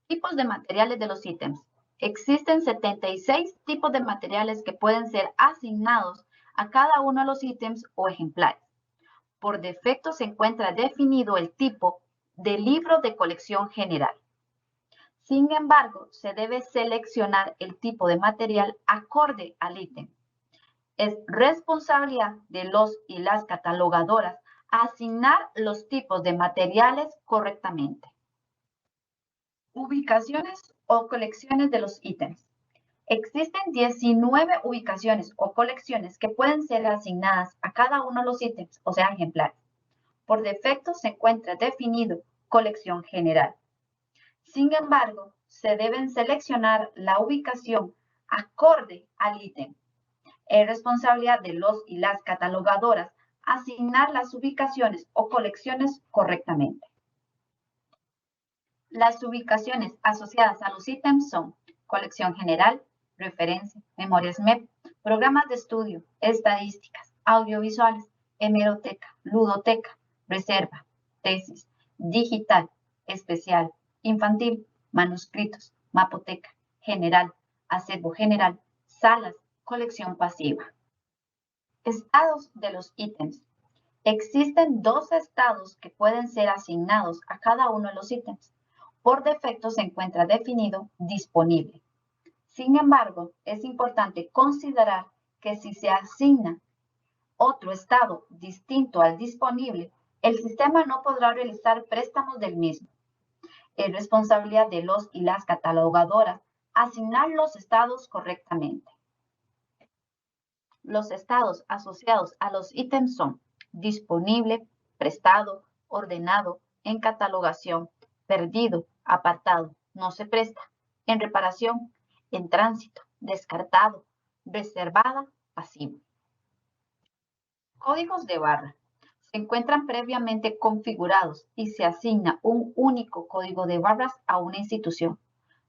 Tipos de materiales de los ítems. Existen 76 tipos de materiales que pueden ser asignados a cada uno de los ítems o ejemplares. Por defecto se encuentra definido el tipo de libro de colección general. Sin embargo, se debe seleccionar el tipo de material acorde al ítem. Es responsabilidad de los y las catalogadoras asignar los tipos de materiales correctamente. Ubicaciones o colecciones de los ítems. Existen 19 ubicaciones o colecciones que pueden ser asignadas a cada uno de los ítems, o sea, ejemplares. Por defecto se encuentra definido colección general. Sin embargo, se deben seleccionar la ubicación acorde al ítem. Es responsabilidad de los y las catalogadoras asignar las ubicaciones o colecciones correctamente. Las ubicaciones asociadas a los ítems son colección general, referencia, memorias MEP, programas de estudio, estadísticas, audiovisuales, hemeroteca, ludoteca, reserva, tesis, digital, especial, infantil, manuscritos, mapoteca, general, acervo general, salas, colección pasiva. Estados de los ítems. Existen 2 estados que pueden ser asignados a cada uno de los ítems. Por defecto se encuentra definido disponible. Sin embargo, es importante considerar que si se asigna otro estado distinto al disponible, el sistema no podrá realizar préstamos del mismo. Es responsabilidad de los y las catalogadoras asignar los estados correctamente. Los estados asociados a los ítems son disponible, prestado, ordenado, en catalogación, perdido, apartado, no se presta, en reparación, en tránsito, descartado, reservada, pasivo. Códigos de barra. Se encuentran previamente configurados y se asigna un único código de barras a una institución.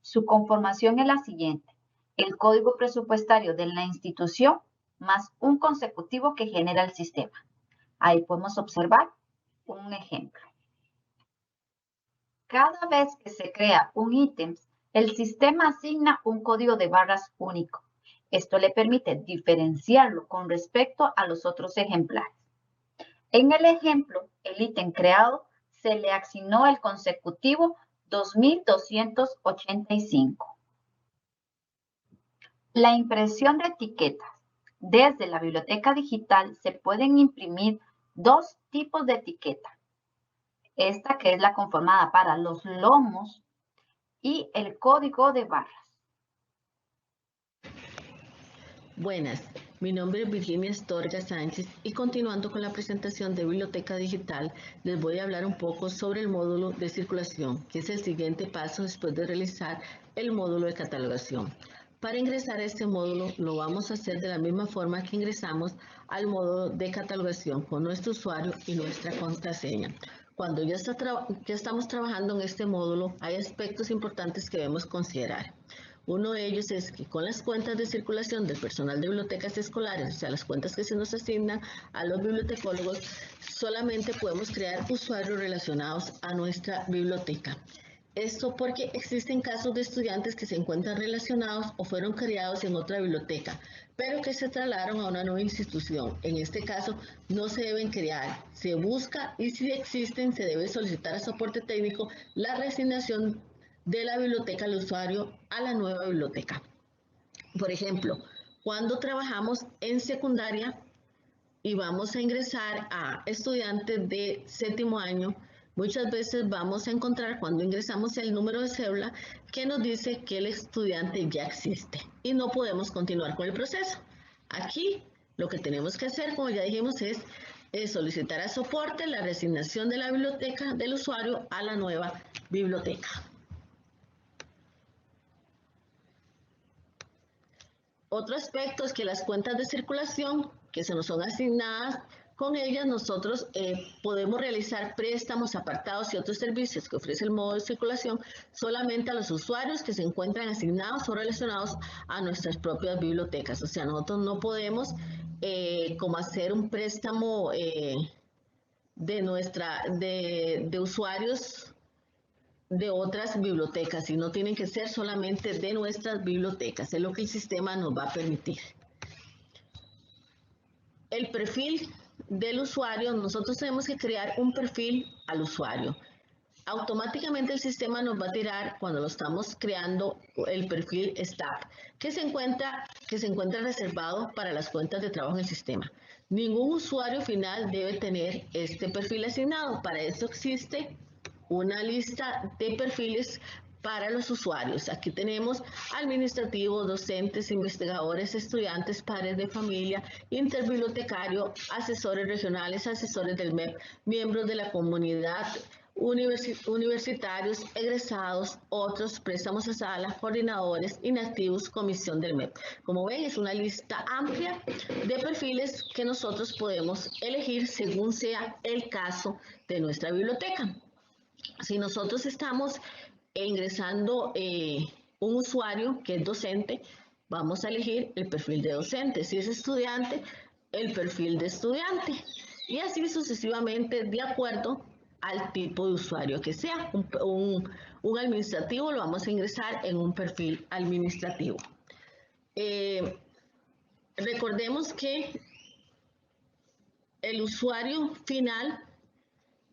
Su conformación es la siguiente: el código presupuestario de la institución más un consecutivo que genera el sistema. Ahí podemos observar un ejemplo. Cada vez que se crea un ítem, el sistema asigna un código de barras único. Esto le permite diferenciarlo con respecto a los otros ejemplares. En el ejemplo, el ítem creado se le asignó el consecutivo 2285. La impresión de etiquetas. Desde la biblioteca digital se pueden imprimir 2 tipos de etiqueta. Esta que es la conformada para los lomos y el código de barras. Buenas, mi nombre es Virginia Astorga Sánchez y continuando con la presentación de Biblioteca Digital, les voy a hablar un poco sobre el módulo de circulación, que es el siguiente paso después de realizar el módulo de catalogación. Para ingresar a este módulo lo vamos a hacer de la misma forma que ingresamos al módulo de catalogación con nuestro usuario y nuestra contraseña. Cuando ya estamos trabajando en este módulo, hay aspectos importantes que debemos considerar. Uno de ellos es que con las cuentas de circulación del personal de bibliotecas escolares, o sea, las cuentas que se nos asignan a los bibliotecólogos, solamente podemos crear usuarios relacionados a nuestra biblioteca. Esto porque existen casos de estudiantes que se encuentran relacionados o fueron creados en otra biblioteca, pero que se trasladaron a una nueva institución. En este caso, no se deben crear, se busca y si existen, se debe solicitar a soporte técnico la reasignación de la biblioteca al usuario a la nueva biblioteca. Por ejemplo, cuando trabajamos en secundaria y vamos a ingresar a estudiantes de 7º año, muchas veces vamos a encontrar cuando ingresamos el número de cédula que nos dice que el estudiante ya existe y no podemos continuar con el proceso. Aquí lo que tenemos que hacer, como ya dijimos, es solicitar a soporte la reasignación de la biblioteca del usuario a la nueva biblioteca. Otro aspecto es que las cuentas de circulación que se nos son asignadas, con ellas nosotros podemos realizar préstamos, apartados y otros servicios que ofrece el módulo de circulación solamente a los usuarios que se encuentran asignados o relacionados a nuestras propias bibliotecas. O sea, nosotros no podemos como hacer un préstamo de usuarios de otras bibliotecas, sino tienen que ser solamente de nuestras bibliotecas. Es lo que el sistema nos va a permitir. El perfil del usuario, nosotros tenemos que crear un perfil al usuario. Automáticamente el sistema nos va a tirar, cuando lo estamos creando, el perfil staff, que se encuentra reservado para las cuentas de trabajo en el sistema. Ningún usuario final debe tener este perfil asignado. Para eso existe una lista de perfiles para los usuarios. Aquí tenemos administrativos, docentes, investigadores, estudiantes, padres de familia, interbibliotecario, asesores regionales, asesores del MEP, miembros de la comunidad, universitarios, egresados, otros, préstamos a sala, coordinadores, inactivos, comisión del MEP. Como ven, es una lista amplia de perfiles que nosotros podemos elegir según sea el caso de nuestra biblioteca. Si nosotros estamos ingresando un usuario que es docente, vamos a elegir el perfil de docente. Si es estudiante, el perfil de estudiante. Y así sucesivamente de acuerdo al tipo de usuario que sea. Un administrativo lo vamos a ingresar en un perfil administrativo. Recordemos que el usuario final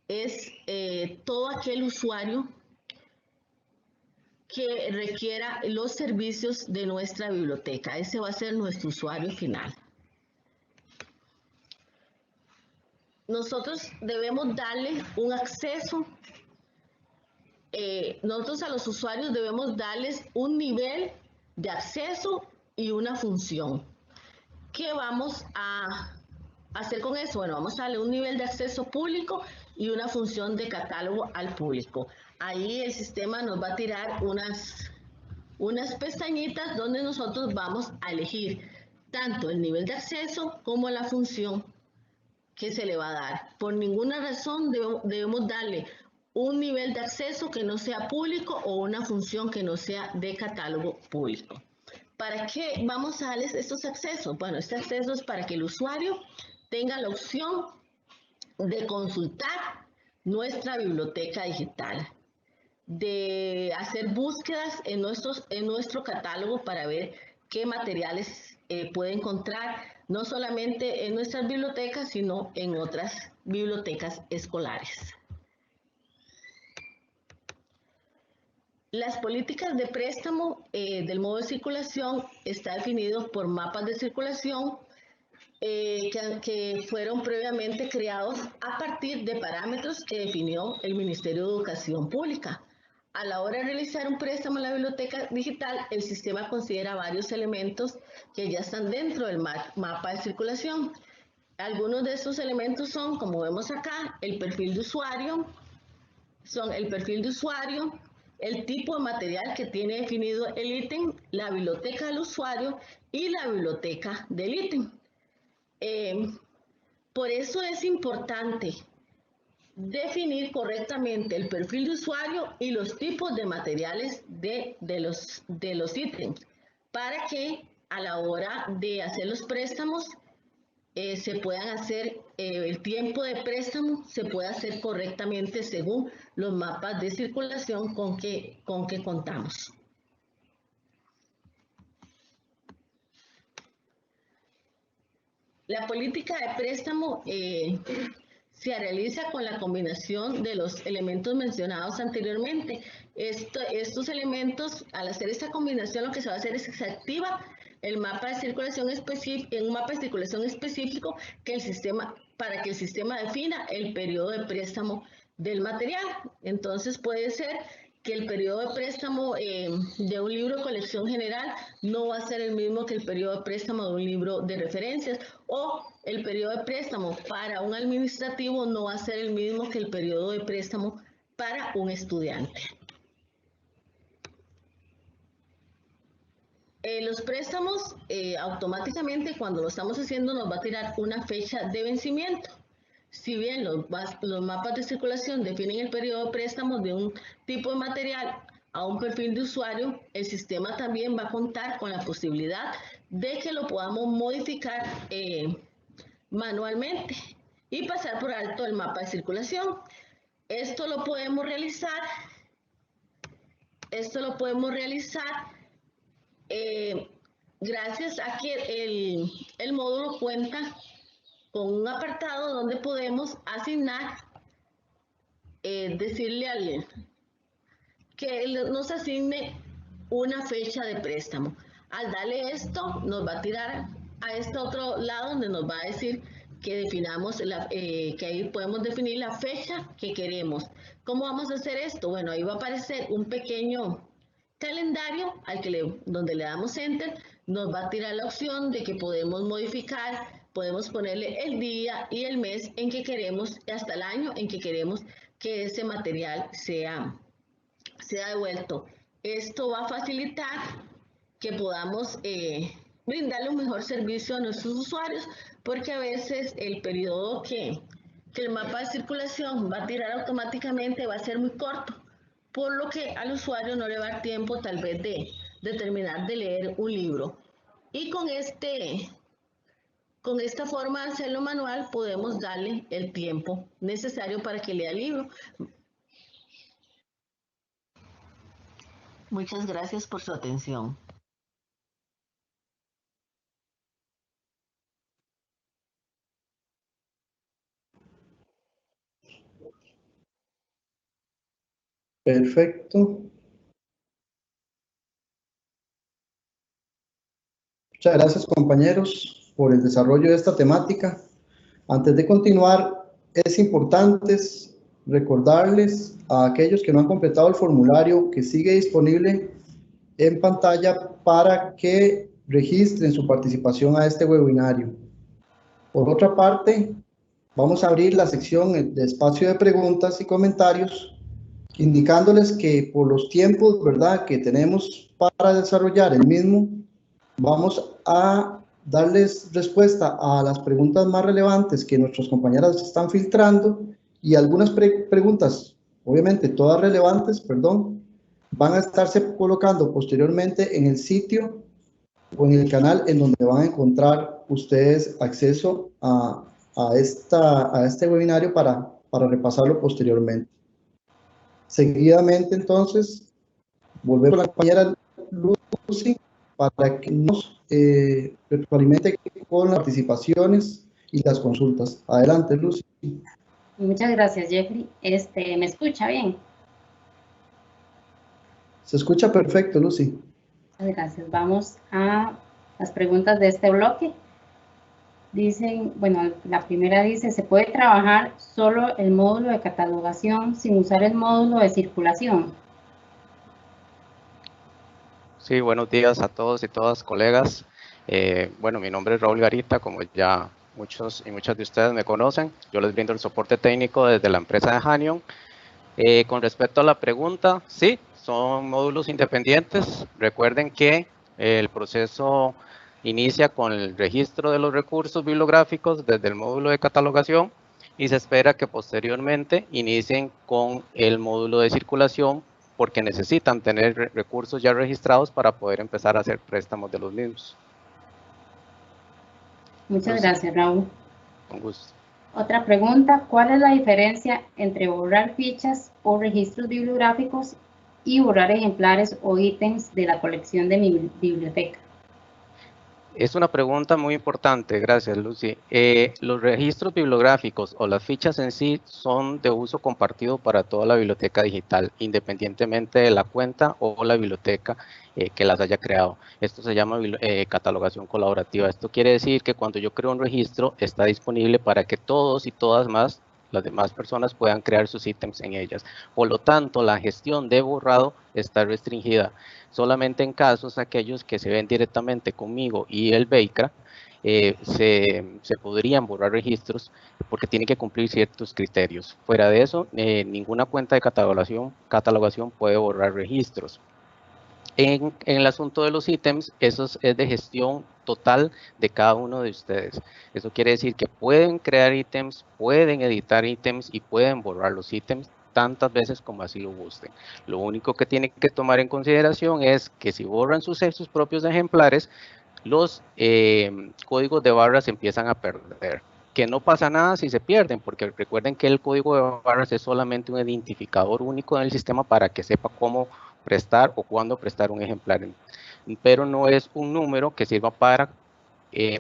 es todo aquel usuario que requiera los servicios de nuestra biblioteca. Ese va a ser nuestro usuario final. Nosotros debemos darle un acceso, nosotros a los usuarios debemos darles un nivel de acceso y una función. ¿Qué vamos a hacer con eso? Bueno, vamos a darle un nivel de acceso público y una función de catálogo al público. Ahí el sistema nos va a tirar unas pestañitas donde nosotros vamos a elegir tanto el nivel de acceso como la función que se le va a dar. Por ninguna razón debemos darle un nivel de acceso que no sea público o una función que no sea de catálogo público. ¿Para qué vamos a darles estos accesos? Bueno, este acceso es para que el usuario tenga la opción de consultar nuestra biblioteca digital, de hacer búsquedas en nuestro catálogo para ver qué materiales puede encontrar, no solamente en nuestras bibliotecas, sino en otras bibliotecas escolares. Las políticas de préstamo del modo de circulación está definido por mapas de circulación que fueron previamente creados a partir de parámetros que definió el Ministerio de Educación Pública. A la hora de realizar un préstamo en la biblioteca digital, el sistema considera varios elementos que ya están dentro del mapa de circulación. Algunos de estos elementos son, como vemos acá, el perfil de usuario, el tipo de material que tiene definido el ítem, la biblioteca del usuario y la biblioteca del ítem. Por eso es importante definir correctamente el perfil de usuario y los tipos de materiales de los ítems, para que a la hora de hacer los préstamos se puedan hacer, el tiempo de préstamo se pueda hacer correctamente según los mapas de circulación con que contamos. La política de préstamo se realiza con la combinación de los elementos mencionados anteriormente. Estos elementos, al hacer esta combinación, lo que se va a hacer es que se activa el mapa de circulación específico para que el sistema defina el periodo de préstamo del material. Entonces puede ser que el periodo de préstamo de un libro de colección general no va a ser el mismo que el periodo de préstamo de un libro de referencias, o el periodo de préstamo para un administrativo no va a ser el mismo que el periodo de préstamo para un estudiante. Los préstamos automáticamente cuando lo estamos haciendo nos va a tirar una fecha de vencimiento. Si bien los mapas de circulación definen el periodo de préstamo de un tipo de material a un perfil de usuario, el sistema también va a contar con la posibilidad de que lo podamos modificar manualmente y pasar por alto el mapa de circulación. Esto lo podemos realizar gracias a que el módulo cuenta con un apartado donde podemos asignar, decirle a alguien que nos asigne una fecha de préstamo. Al darle esto, nos va a tirar a este otro lado donde nos va a decir que definamos, que ahí podemos definir la fecha que queremos. ¿Cómo vamos a hacer esto? Bueno, ahí va a aparecer un pequeño calendario donde le damos Enter, nos va a tirar la opción de que podemos modificar, podemos ponerle el día y el mes en que queremos, hasta el año en que queremos que ese material sea devuelto. Esto va a facilitar que podamos brindarle un mejor servicio a nuestros usuarios, porque a veces el periodo que el mapa de circulación va a tirar automáticamente va a ser muy corto, por lo que al usuario no le va a dar tiempo tal vez de terminar de leer un libro. Y con esta forma de hacerlo manual podemos darle el tiempo necesario para que lea el libro. Muchas gracias por su atención. Perfecto. Muchas gracias, compañeros, por el desarrollo de esta temática. Antes de continuar, es importante recordarles a aquellos que no han completado el formulario que sigue disponible en pantalla para que registren su participación a este webinario. Por otra parte, vamos a abrir la sección de espacio de preguntas y comentarios, indicándoles que por los tiempos, ¿verdad?, que tenemos para desarrollar el mismo, vamos a darles respuesta a las preguntas más relevantes que nuestros compañeros están filtrando, y algunas preguntas, obviamente todas relevantes, perdón, van a estarse colocando posteriormente en el sitio o en el canal en donde van a encontrar ustedes acceso a este webinario para repasarlo posteriormente. Seguidamente, entonces, volvemos a la compañera Lucy para que nos retroalimente con las participaciones y las consultas. Adelante, Lucy. Muchas gracias, Jeffrey. ¿Me escucha bien? Se escucha perfecto, Lucy. Muchas gracias. Vamos a las preguntas de este bloque. Dicen, bueno, la primera dice, ¿se puede trabajar solo el módulo de catalogación sin usar el módulo de circulación? Sí, buenos días a todos y todas, colegas. Bueno, mi nombre es Raúl Garita, como ya muchos y muchas de ustedes me conocen. Yo les brindo el soporte técnico desde la empresa de Hanion. Con respecto a la pregunta, sí, son módulos independientes. Recuerden que el proceso inicia con el registro de los recursos bibliográficos desde el módulo de catalogación y se espera que posteriormente inicien con el módulo de circulación, porque necesitan tener recursos ya registrados para poder empezar a hacer préstamos de los mismos. Muchas gracias, Raúl. Con gusto. Otra pregunta, ¿cuál es la diferencia entre borrar fichas o registros bibliográficos y borrar ejemplares o ítems de la colección de mi biblioteca? Es una pregunta muy importante, gracias, Lucy. Los registros bibliográficos o las fichas en sí son de uso compartido para toda la biblioteca digital, independientemente de la cuenta o la biblioteca que las haya creado. Esto se llama catalogación colaborativa. Esto quiere decir que cuando yo creo un registro, está disponible para que todos y todas las demás personas puedan crear sus ítems en ellas. Por lo tanto, la gestión de borrado está restringida solamente en casos aquellos que se ven directamente conmigo y el BEICRA. Se podrían borrar registros porque tienen que cumplir ciertos criterios. Fuera de eso, ninguna cuenta de catalogación puede borrar registros. En el asunto de los ítems, eso es de gestión total de cada uno de ustedes. Eso quiere decir que pueden crear ítems, pueden editar ítems y pueden borrar los ítems tantas veces como así lo gusten. Lo único que tienen que tomar en consideración es que si borran sus propios ejemplares, los códigos de barras empiezan a perder. Que no pasa nada si se pierden, porque recuerden que el código de barras es solamente un identificador único en el sistema para que sepa cómo prestar o cuándo prestar un ejemplar, pero no es un número que sirva para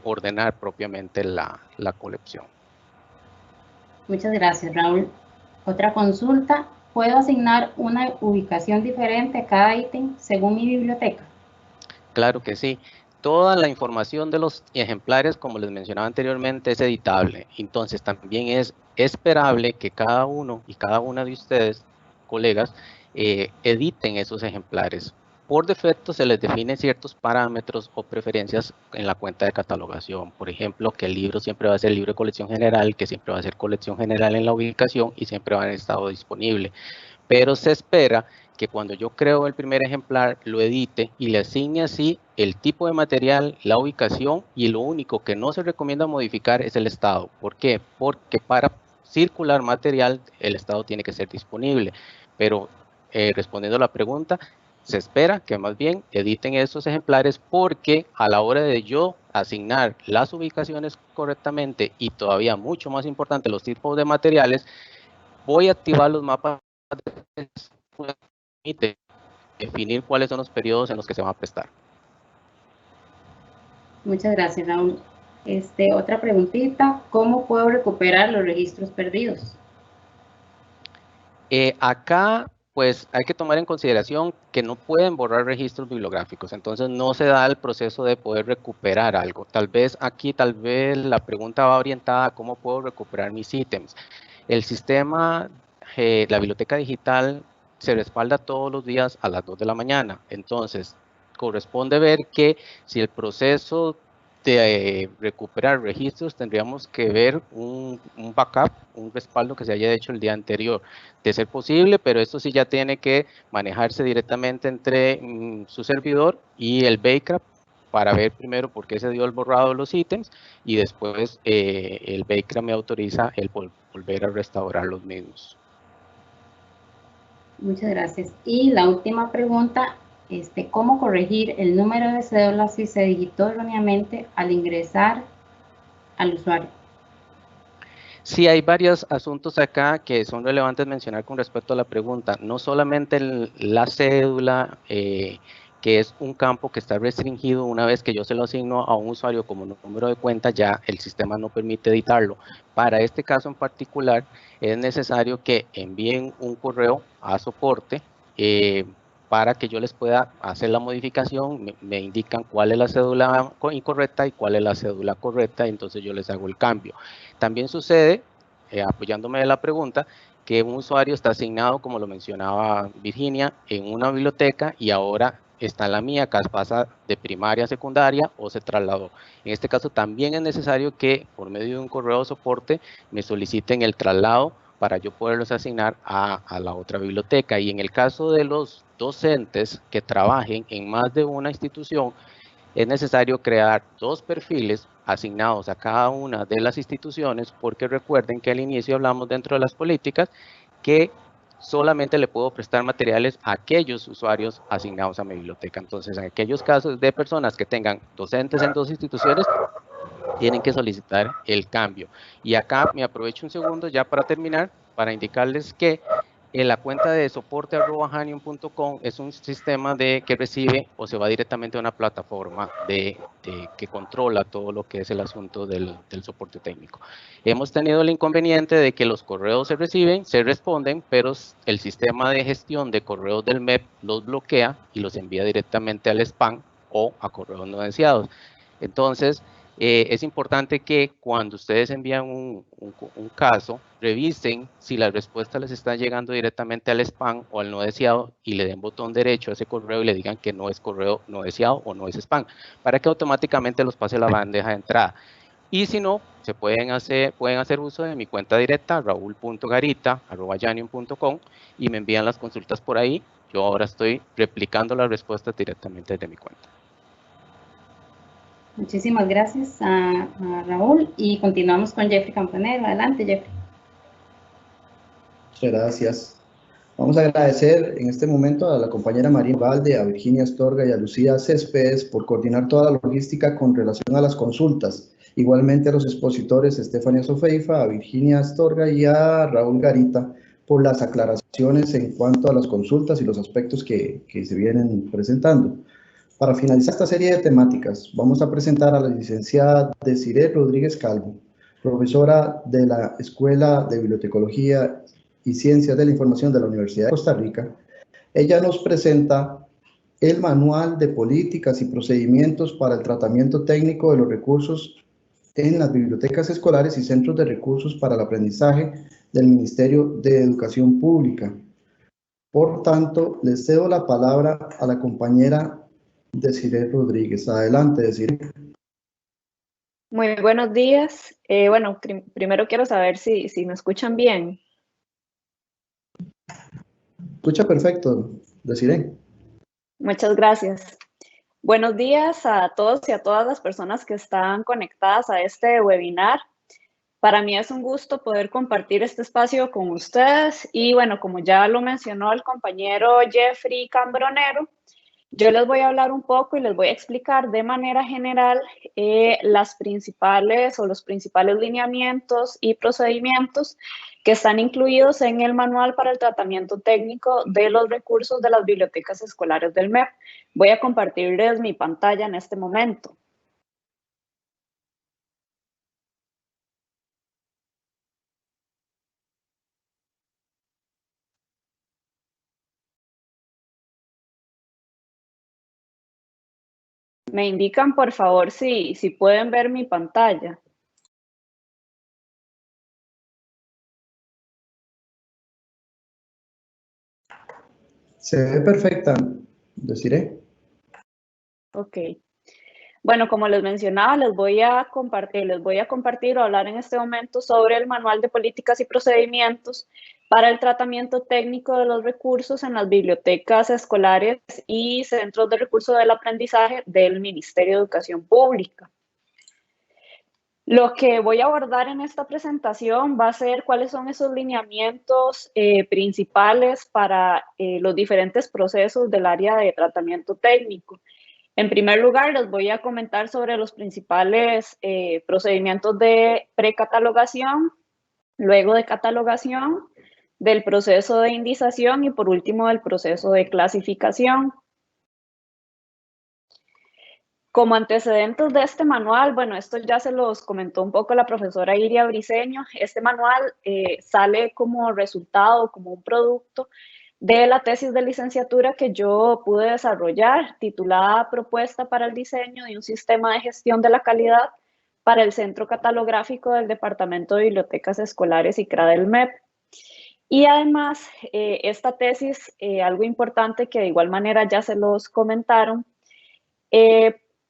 ordenar propiamente la colección. Muchas gracias, Raúl. Otra consulta, ¿puedo asignar una ubicación diferente a cada ítem según mi biblioteca? Claro que sí. toda la información de los ejemplares, como les mencionaba anteriormente, es editable. Entonces también es esperable que cada uno y cada una de ustedes, colegas, editen esos ejemplares. Por defecto se les define ciertos parámetros o preferencias en la cuenta de catalogación. Por ejemplo, que el libro siempre va a ser libro de colección general, que siempre va a ser colección general en la ubicación y siempre va en estado disponible. Pero se espera que cuando yo creo el primer ejemplar, lo edite y le asigne así el tipo de material, la ubicación, y lo único que no se recomienda modificar es el estado. ¿Por qué? Porque para circular material, el estado tiene que ser disponible. Pero respondiendo a la pregunta, se espera que más bien editen esos ejemplares, porque a la hora de yo asignar las ubicaciones correctamente y todavía mucho más importante los tipos de materiales, voy a activar los mapas de definir cuáles son los periodos en los que se van a prestar. Muchas gracias, Raúl. Otra preguntita, ¿cómo puedo recuperar los registros perdidos? Acá, pues, hay que tomar en consideración que no pueden borrar registros bibliográficos, entonces no se da el proceso de poder recuperar algo. Tal vez la pregunta va orientada a cómo puedo recuperar mis ítems. El sistema, la biblioteca digital, se respalda todos los días a las 2 de la mañana, entonces corresponde ver que si el proceso de recuperar registros, tendríamos que ver un backup, un respaldo que se haya hecho el día anterior, de ser posible, pero esto sí ya tiene que manejarse directamente entre su servidor y el backup, para ver primero por qué se dio el borrado de los ítems, y después el backup me autoriza el volver a restaurar los mismos. Muchas gracias. Y la última pregunta, ¿cómo corregir el número de cédula si se digitó erróneamente al ingresar al usuario? Sí, hay varios asuntos acá que son relevantes mencionar con respecto a la pregunta. No solamente la cédula, que es un campo que está restringido una vez que yo se lo asigno a un usuario como número de cuenta, ya el sistema no permite editarlo. Para este caso en particular, es necesario que envíen un correo a soporte para que yo les pueda hacer la modificación. Me indican cuál es la cédula incorrecta y cuál es la cédula correcta, entonces yo les hago el cambio. También sucede, apoyándome de la pregunta, que un usuario está asignado, como lo mencionaba Virginia, en una biblioteca y ahora está en la mía, acá pasa de primaria a secundaria o se trasladó. En este caso también es necesario que por medio de un correo de soporte me soliciten el traslado para yo poderlos asignar a la otra biblioteca. Y en el caso de los docentes que trabajen en más de una institución, es necesario crear 2 perfiles asignados a cada una de las instituciones, porque recuerden que al inicio hablamos dentro de las políticas que solamente le puedo prestar materiales a aquellos usuarios asignados a mi biblioteca. Entonces, en aquellos casos de personas que tengan docentes en 2 instituciones, tienen que solicitar el cambio. Y acá me aprovecho un segundo ya para terminar, para indicarles que en la cuenta de soporte@hanium.com es un sistema que recibe o se va directamente a una plataforma que controla todo lo que es el asunto del soporte técnico. Hemos tenido el inconveniente de que los correos se reciben, se responden, pero el sistema de gestión de correos del MEP los bloquea y los envía directamente al spam o a correos no deseados. Entonces, es importante que cuando ustedes envían un caso, revisen si la respuesta les está llegando directamente al spam o al no deseado y le den botón derecho a ese correo y le digan que no es correo no deseado o no es spam, para que automáticamente los pase a la bandeja de entrada. Y si no, pueden hacer uso de mi cuenta directa, raul.garita@hanium.com, y me envían las consultas por ahí. Yo ahora estoy replicando las respuestas directamente desde mi cuenta. Muchísimas gracias a Raúl y continuamos con Jeffrey Campanero. Adelante, Jeffrey. Muchas gracias. Vamos a agradecer en este momento a la compañera María Valde, a Virginia Astorga y a Lucía Céspedes por coordinar toda la logística con relación a las consultas. Igualmente a los expositores Estefania Sofeifa, a Virginia Astorga y a Raúl Garita por las aclaraciones en cuanto a las consultas y los aspectos que se vienen presentando. Para finalizar esta serie de temáticas, vamos a presentar a la licenciada Desiree Rodríguez Calvo, profesora de la Escuela de Bibliotecología y Ciencias de la Información de la Universidad de Costa Rica. Ella nos presenta el Manual de Políticas y Procedimientos para el Tratamiento Técnico de los Recursos en las bibliotecas escolares y centros de recursos para el aprendizaje del Ministerio de Educación Pública. Por tanto, le cedo la palabra a la compañera Desiree Rodríguez. Adelante, Desiree. Muy buenos días. Bueno, primero quiero saber si me escuchan bien. Escucha perfecto, Desiree. Muchas gracias. Buenos días a todos y a todas las personas que están conectadas a este webinar. Para mí es un gusto poder compartir este espacio con ustedes y bueno, como ya lo mencionó el compañero Jeffrey Cambronero, yo les voy a hablar un poco y les voy a explicar de manera general los principales lineamientos y procedimientos que están incluidos en el Manual para el Tratamiento Técnico de los Recursos de las Bibliotecas Escolares del MEP. Voy a compartirles mi pantalla en este momento. Me indican, por favor, si pueden ver mi pantalla. Se ve perfecta, Desiree. Ok. Bueno, como les mencionaba, les voy a compartir o hablar en este momento sobre el Manual de Políticas y Procedimientos para el Tratamiento Técnico de los Recursos en las Bibliotecas Escolares y Centros de Recursos del Aprendizaje del Ministerio de Educación Pública. Lo que voy a abordar en esta presentación va a ser cuáles son esos lineamientos principales para los diferentes procesos del área de tratamiento técnico. En primer lugar, les voy a comentar sobre los principales procedimientos de precatalogación, luego de catalogación, del proceso de indización y por último del proceso de clasificación. Como antecedentes de este manual, bueno, esto ya se los comentó un poco la profesora Iria Briceño, este manual sale como resultado, como un producto de la tesis de licenciatura que yo pude desarrollar, titulada Propuesta para el diseño de un sistema de gestión de la calidad para el Centro Catalográfico del Departamento de Bibliotecas Escolares ICRA del MEP. Y además, esta tesis, algo importante que de igual manera ya se los comentaron,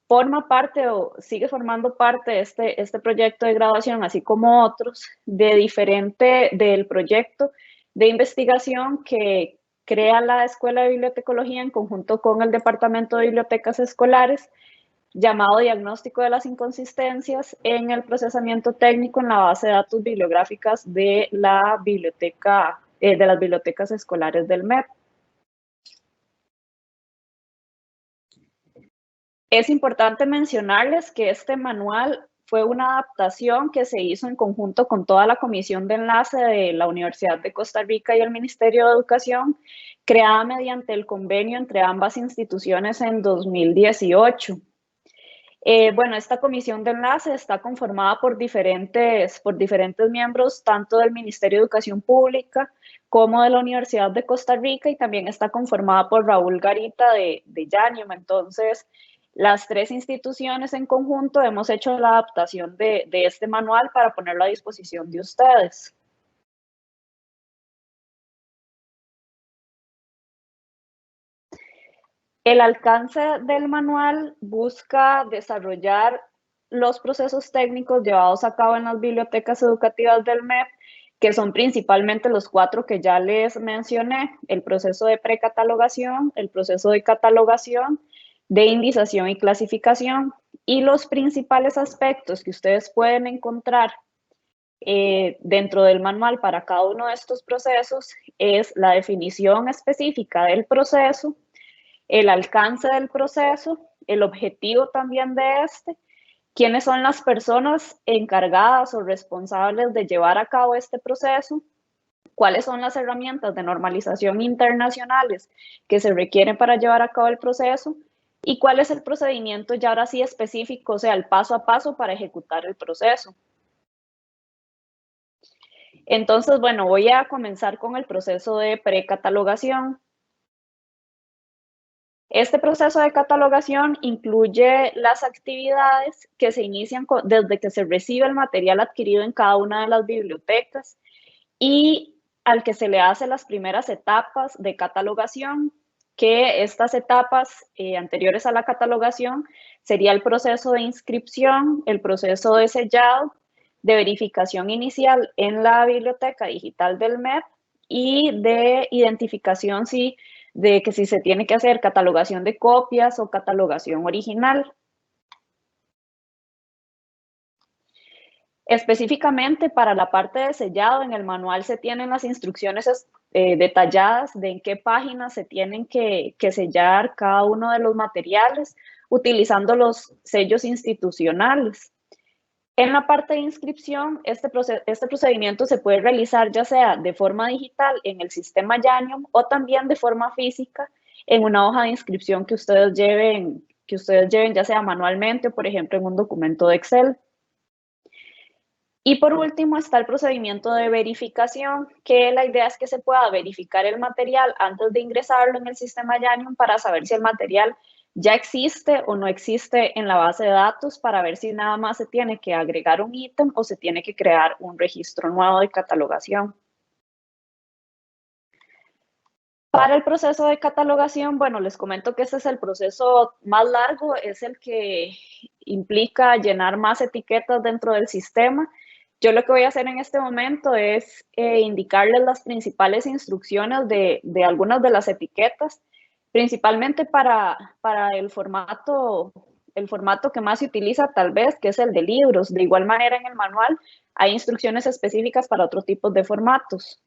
forma parte o sigue formando parte de este proyecto de graduación, así como otros, del proyecto de investigación que crea la Escuela de Bibliotecología en conjunto con el Departamento de Bibliotecas Escolares, llamado Diagnóstico de las Inconsistencias en el Procesamiento Técnico en la Base de Datos Bibliográficas de las Bibliotecas Escolares del MEP. Es importante mencionarles que este manual fue una adaptación que se hizo en conjunto con toda la comisión de enlace de la Universidad de Costa Rica y el Ministerio de Educación, creada mediante el convenio entre ambas instituciones en 2018. Bueno, esta comisión de enlace está conformada por diferentes miembros, tanto del Ministerio de Educación Pública como de la Universidad de Costa Rica, y también está conformada por Raúl Garita de Yanium. Entonces, las tres instituciones en conjunto hemos hecho la adaptación de este manual para ponerlo a disposición de ustedes. El alcance del manual busca desarrollar los procesos técnicos llevados a cabo en las bibliotecas educativas del MEP, que son principalmente los 4 que ya les mencioné: el proceso de precatalogación, el proceso de catalogación, de indización y clasificación. Y los principales aspectos que ustedes pueden encontrar dentro del manual para cada uno de estos procesos es la definición específica del proceso, el alcance del proceso, el objetivo también de este, quiénes son las personas encargadas o responsables de llevar a cabo este proceso, cuáles son las herramientas de normalización internacionales que se requieren para llevar a cabo el proceso y cuál es el procedimiento ya ahora sí específico, o sea, el paso a paso para ejecutar el proceso. Entonces, bueno, voy a comenzar con el proceso de precatalogación. Este proceso de catalogación incluye las actividades que se inician desde que se recibe el material adquirido en cada una de las bibliotecas y al que se le hace las primeras etapas de catalogación, que estas etapas anteriores a la catalogación sería el proceso de inscripción, el proceso de sellado, de verificación inicial en la biblioteca digital del MEP y de identificación de que si se tiene que hacer catalogación de copias o catalogación original. Específicamente para la parte de sellado, en el manual se tienen las instrucciones detalladas de en qué páginas se tienen que sellar cada uno de los materiales utilizando los sellos institucionales. En la parte de inscripción, este procedimiento se puede realizar ya sea de forma digital en el sistema Yanium o también de forma física en una hoja de inscripción que ustedes lleven ya sea manualmente o por ejemplo en un documento de Excel. Y por último está el procedimiento de verificación, que la idea es que se pueda verificar el material antes de ingresarlo en el sistema Yanium para saber si el material ya existe o no existe en la base de datos, para ver si nada más se tiene que agregar un ítem o se tiene que crear un registro nuevo de catalogación. Para el proceso de catalogación, bueno, les comento que este es el proceso más largo, es el que implica llenar más etiquetas dentro del sistema. Yo lo que voy a hacer en este momento es indicarles las principales instrucciones de algunas de las etiquetas, principalmente para el formato que más se utiliza tal vez, que es el de libros. De igual manera en el manual hay instrucciones específicas para otro tipo de formatos.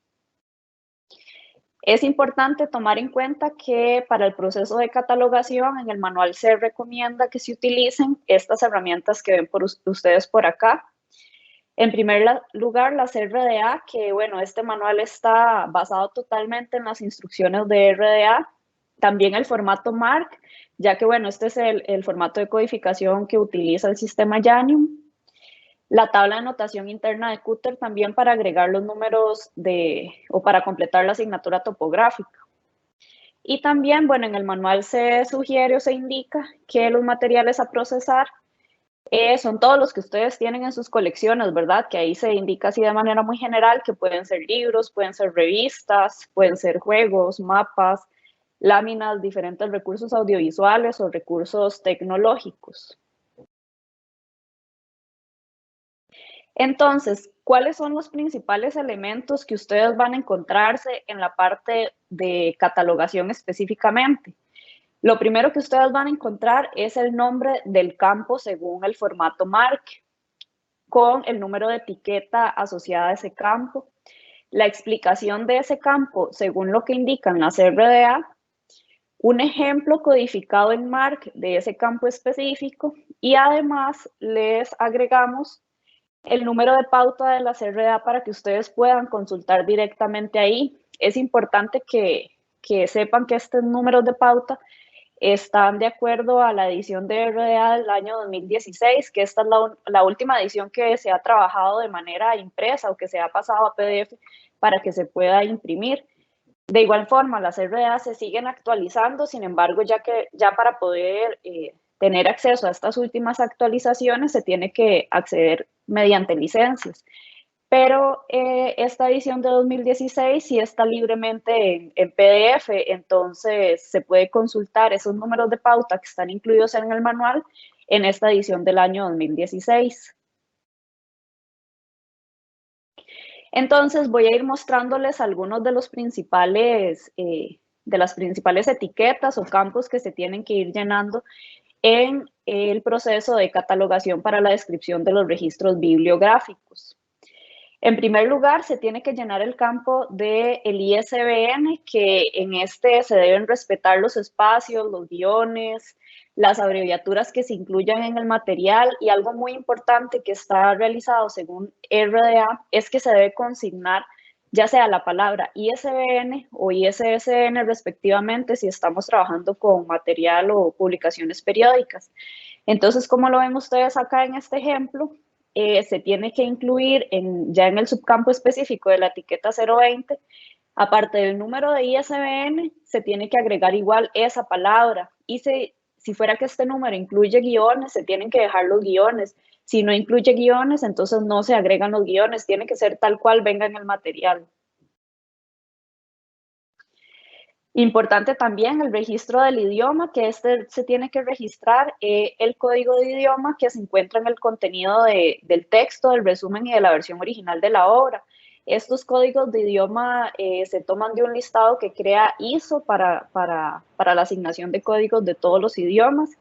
Es importante tomar en cuenta que para el proceso de catalogación en el manual se recomienda que se utilicen estas herramientas que ven ustedes por acá. En primer lugar, la RDA, que bueno, este manual está basado totalmente en las instrucciones de RDA. También el formato MARC, ya que bueno, este es el formato de codificación que utiliza el sistema Yanium. La tabla de notación interna de Qt también para agregar los números o para completar la asignatura topográfica. Y también, bueno, en el manual se sugiere o se indica que los materiales a procesar son todos los que ustedes tienen en sus colecciones, ¿verdad? Que ahí se indica así de manera muy general que pueden ser libros, pueden ser revistas, pueden ser juegos, mapas, láminas, diferentes recursos audiovisuales o recursos tecnológicos. Entonces, ¿cuáles son los principales elementos que ustedes van a encontrarse en la parte de catalogación específicamente? Lo primero que ustedes van a encontrar es el nombre del campo según el formato MARC, con el número de etiqueta asociada a ese campo, la explicación de ese campo según lo que indican las RDA, un ejemplo codificado en MARC de ese campo específico y además les agregamos el número de pauta de la RDA para que ustedes puedan consultar directamente ahí. Es importante que sepan que estos números de pauta están de acuerdo a la edición de RDA del año 2016, que esta es la última edición que se ha trabajado de manera impresa o que se ha pasado a PDF para que se pueda imprimir. De igual forma, las RDA se siguen actualizando, sin embargo, ya para poder tener acceso a estas últimas actualizaciones se tiene que acceder mediante licencias. Pero esta edición de 2016 sí está libremente en PDF, entonces se puede consultar esos números de pauta que están incluidos en el manual en esta edición del año 2016. Entonces voy a ir mostrándoles algunos de las principales etiquetas o campos que se tienen que ir llenando en el proceso de catalogación para la descripción de los registros bibliográficos. En primer lugar, se tiene que llenar el campo del ISBN, que en este se deben respetar los espacios, los guiones, las abreviaturas que se incluyan en el material, y algo muy importante que está realizado según RDA es que se debe consignar ya sea la palabra ISBN o ISSN respectivamente si estamos trabajando con material o publicaciones periódicas. Entonces, como lo ven ustedes acá en este ejemplo, se tiene que incluir ya en el subcampo específico de la etiqueta 020, aparte del número de ISBN, se tiene que agregar igual esa palabra y si fuera que este número incluye guiones, se tienen que dejar los guiones. Si no incluye guiones, entonces no se agregan los guiones, tiene que ser tal cual venga en el material. Importante también el registro del idioma, que se tiene que registrar el código de idioma que se encuentra en el contenido del texto, del resumen y de la versión original de la obra. Estos códigos de idioma se toman de un listado que crea ISO para la asignación de códigos de todos los idiomas.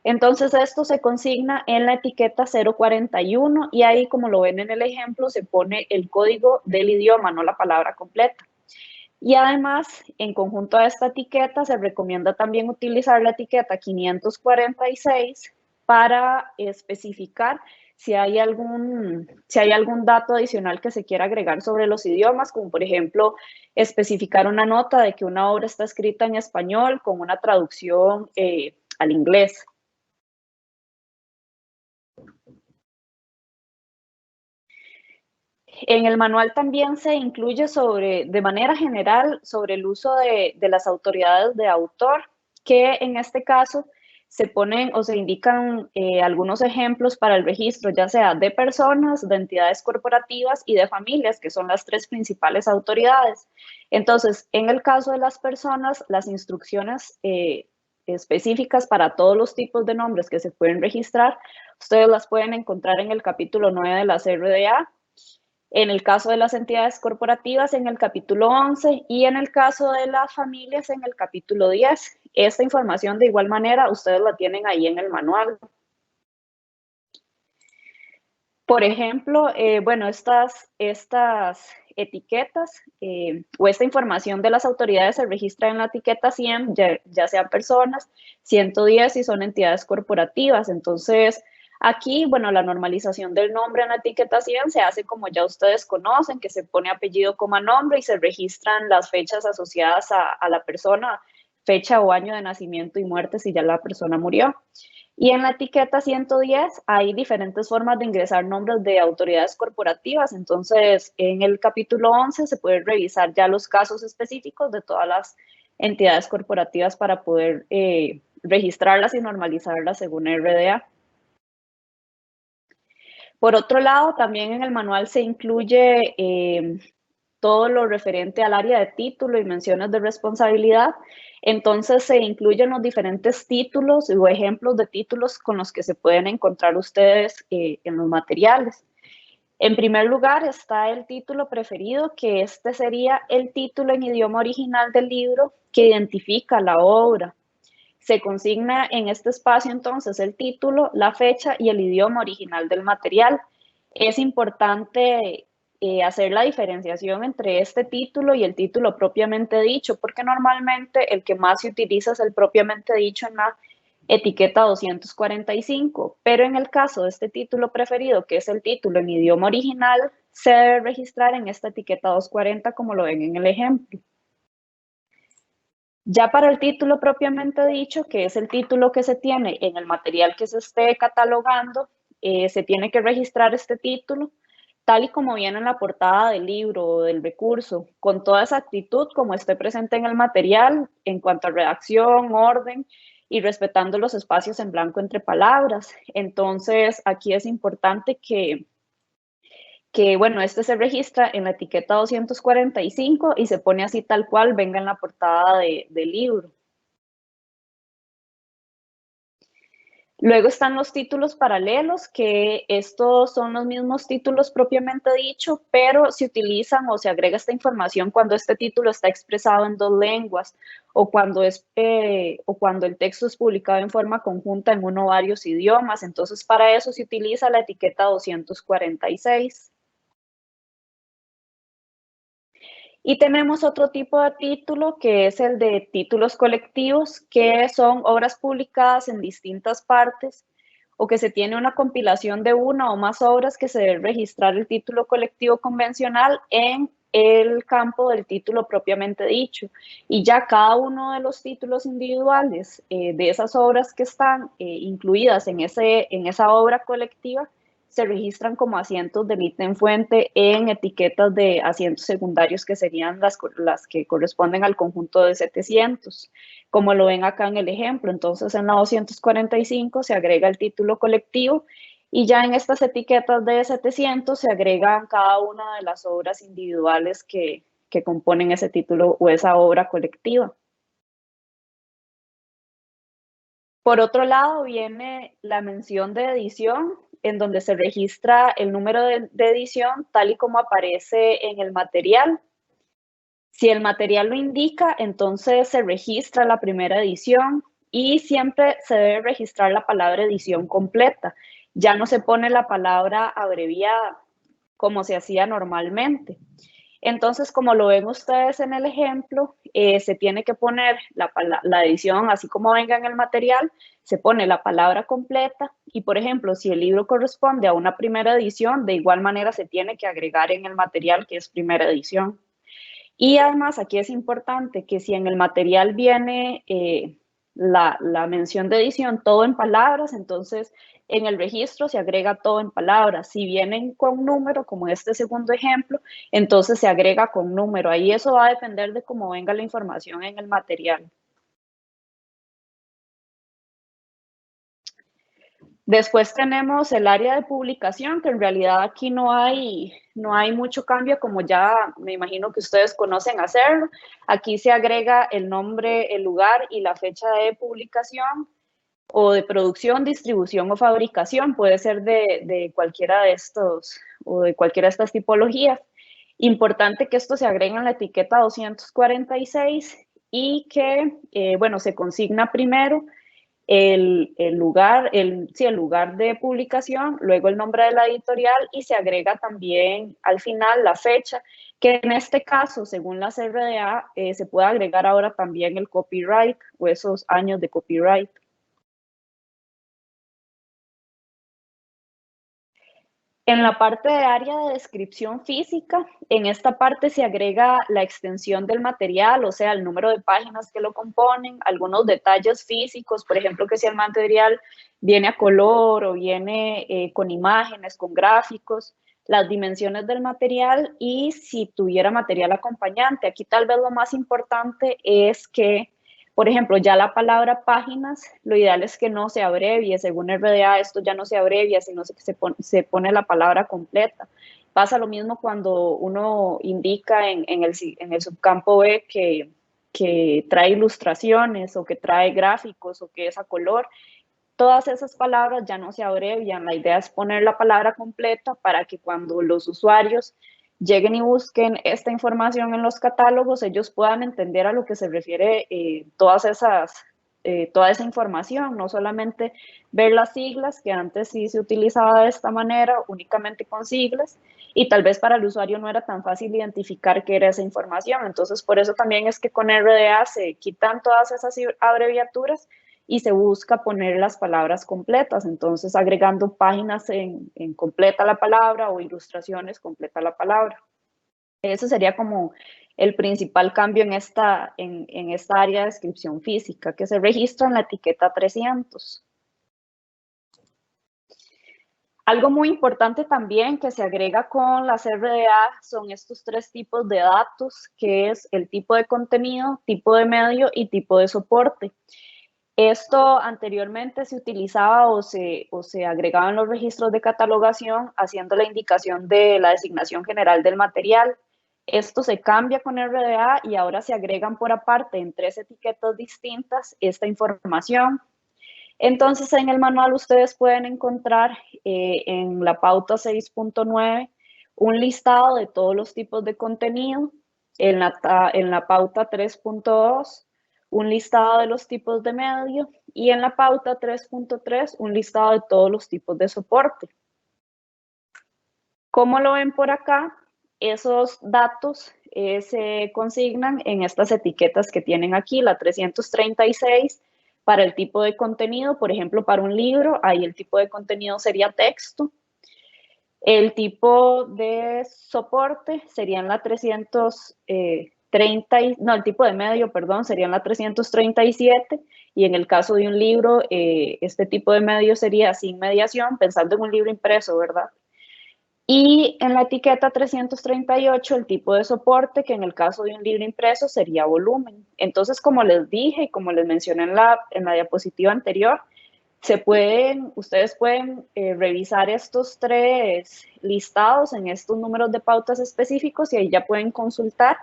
Entonces esto se consigna en la etiqueta 041 y ahí, como lo ven en el ejemplo, se pone el código del idioma, no la palabra completa. Y además, en conjunto a esta etiqueta, se recomienda también utilizar la etiqueta 546 para especificar si hay algún dato adicional que se quiera agregar sobre los idiomas, como por ejemplo, especificar una nota de que una obra está escrita en español con una traducción al inglés. En el manual también se incluye de manera general sobre el uso de las autoridades de autor, que en este caso se ponen o se indican algunos ejemplos para el registro, ya sea de personas, de entidades corporativas y de familias, que son las tres principales autoridades. Entonces, en el caso de las personas, las instrucciones específicas para todos los tipos de nombres que se pueden registrar, ustedes las pueden encontrar en el capítulo 9 de la CRDA. En el caso de las entidades corporativas, en el capítulo 11, y en el caso de las familias, en el capítulo 10. Esta información, de igual manera, ustedes la tienen ahí en el manual. Por ejemplo, bueno, estas etiquetas o esta información de las autoridades se registra en la etiqueta 100, ya sean personas, 110 si son entidades corporativas. Entonces, aquí, bueno, la normalización del nombre en la etiqueta 100 se hace como ya ustedes conocen, que se pone apellido, coma, nombre y se registran las fechas asociadas a la persona, fecha o año de nacimiento y muerte si ya la persona murió. Y en la etiqueta 110 hay diferentes formas de ingresar nombres de autoridades corporativas. Entonces, en el capítulo 11 se puede revisar ya los casos específicos de todas las entidades corporativas para poder registrarlas y normalizarlas según RDA. Por otro lado, también en el manual se incluye todo lo referente al área de título y menciones de responsabilidad. Entonces se incluyen los diferentes títulos o ejemplos de títulos con los que se pueden encontrar ustedes en los materiales. En primer lugar está el título preferido, que este sería el título en idioma original del libro que identifica la obra. Se consigna en este espacio entonces el título, la fecha y el idioma original del material. Es importante hacer la diferenciación entre este título y el título propiamente dicho, porque normalmente el que más se utiliza es el propiamente dicho en la etiqueta 245, pero en el caso de este título preferido, que es el título en idioma original, se debe registrar en esta etiqueta 240 como lo ven en el ejemplo. Ya para el título propiamente dicho, que es el título que se tiene en el material que se esté catalogando, se tiene que registrar este título tal y como viene en la portada del libro o del recurso, con toda exactitud como esté presente en el material en cuanto a redacción, orden y respetando los espacios en blanco entre palabras. Entonces, aquí es importante que bueno, este se registra en la etiqueta 245 y se pone así tal cual venga en la portada del libro. Luego están los títulos paralelos, que estos son los mismos títulos propiamente dicho, pero se utilizan o se agrega esta información cuando este título está expresado en dos lenguas o cuando el texto es publicado en forma conjunta en uno o varios idiomas. Entonces, para eso se utiliza la etiqueta 246. Y tenemos otro tipo de título, que es el de títulos colectivos, que son obras publicadas en distintas partes o que se tiene una compilación de una o más obras que se debe registrar el título colectivo convencional en el campo del título propiamente dicho. Y ya cada uno de los títulos individuales de esas obras que están incluidas en esa obra colectiva se registran como asientos del ítem fuente en etiquetas de asientos secundarios que serían las que corresponden al conjunto de 700, como lo ven acá en el ejemplo. Entonces en la 245 se agrega el título colectivo y ya en estas etiquetas de 700 se agregan cada una de las obras individuales que componen ese título o esa obra colectiva. Por otro lado viene la mención de edición, en donde se registra el número de edición tal y como aparece en el material. Si el material lo indica, entonces se registra la primera edición y siempre se debe registrar la palabra edición completa. Ya no se pone la palabra abreviada, como se hacía normalmente. Entonces, como lo ven ustedes en el ejemplo, se tiene que poner la edición así como venga en el material, se pone la palabra completa y, por ejemplo, si el libro corresponde a una primera edición, de igual manera se tiene que agregar en el material que es primera edición. Y además aquí es importante que si en el material viene la mención de edición todo en palabras, entonces en el registro se agrega todo en palabras. Si vienen con número, como este segundo ejemplo, entonces se agrega con número. Ahí eso va a depender de cómo venga la información en el material. Después tenemos el área de publicación, que en realidad aquí no hay mucho cambio, como ya me imagino que ustedes conocen hacerlo. Aquí se agrega el nombre, el lugar y la fecha de publicación o de producción, distribución o fabricación. Puede ser de cualquiera de estos o de cualquiera de estas tipologías. Importante que esto se agregue en la etiqueta 246 y que, bueno, se consigna primero el lugar de publicación, luego el nombre de la editorial y se agrega también al final la fecha, que en este caso, según la CRDA, se puede agregar ahora también el copyright o esos años de copyright. En la parte de área de descripción física, en esta parte se agrega la extensión del material, o sea, el número de páginas que lo componen, algunos detalles físicos, por ejemplo, que si el material viene a color o viene con imágenes, con gráficos, las dimensiones del material y si tuviera material acompañante. Aquí tal vez lo más importante es que, por ejemplo, ya la palabra páginas, lo ideal es que no se abrevie. Según RDA, esto ya no se abrevia, sino que se pone la palabra completa. Pasa lo mismo cuando uno indica en el subcampo B que trae ilustraciones o que trae gráficos o que es a color. Todas esas palabras ya no se abrevian. La idea es poner la palabra completa para que cuando los usuarios lleguen y busquen esta información en los catálogos, ellos puedan entender a lo que se refiere toda esa información, no solamente ver las siglas, que antes sí se utilizaba de esta manera, únicamente con siglas, y tal vez para el usuario no era tan fácil identificar qué era esa información. Entonces, por eso también es que con RDA se quitan todas esas abreviaturas y se busca poner las palabras completas, entonces agregando páginas en completa la palabra o ilustraciones completa la palabra. Ese sería como el principal cambio en esta área de descripción física, que se registra en la etiqueta 300. Algo muy importante también que se agrega con la CRDA son estos tres tipos de datos, que es el tipo de contenido, tipo de medio y tipo de soporte. Esto anteriormente se utilizaba o se agregaba en los registros de catalogación haciendo la indicación de la designación general del material. Esto se cambia con RDA y ahora se agregan por aparte en 3 etiquetas distintas esta información. Entonces en el manual ustedes pueden encontrar en la pauta 6.9 un listado de todos los tipos de contenido, en la pauta 3.2 un listado de los tipos de medio y en la pauta 3.3 un listado de todos los tipos de soporte. Como lo ven por acá, esos datos se consignan en estas etiquetas que tienen aquí, la 336 para el tipo de contenido, por ejemplo, para un libro, ahí el tipo de contenido sería texto. El tipo de soporte sería en la el tipo de medio, perdón, sería en la 337 y en el caso de un libro, este tipo de medio sería sin mediación, pensando en un libro impreso, ¿verdad? Y en la etiqueta 338, el tipo de soporte, que en el caso de un libro impreso sería volumen. Entonces, como les dije y como les mencioné en la diapositiva anterior, ustedes pueden revisar estos 3 listados en estos números de pautas específicos y ahí ya pueden consultar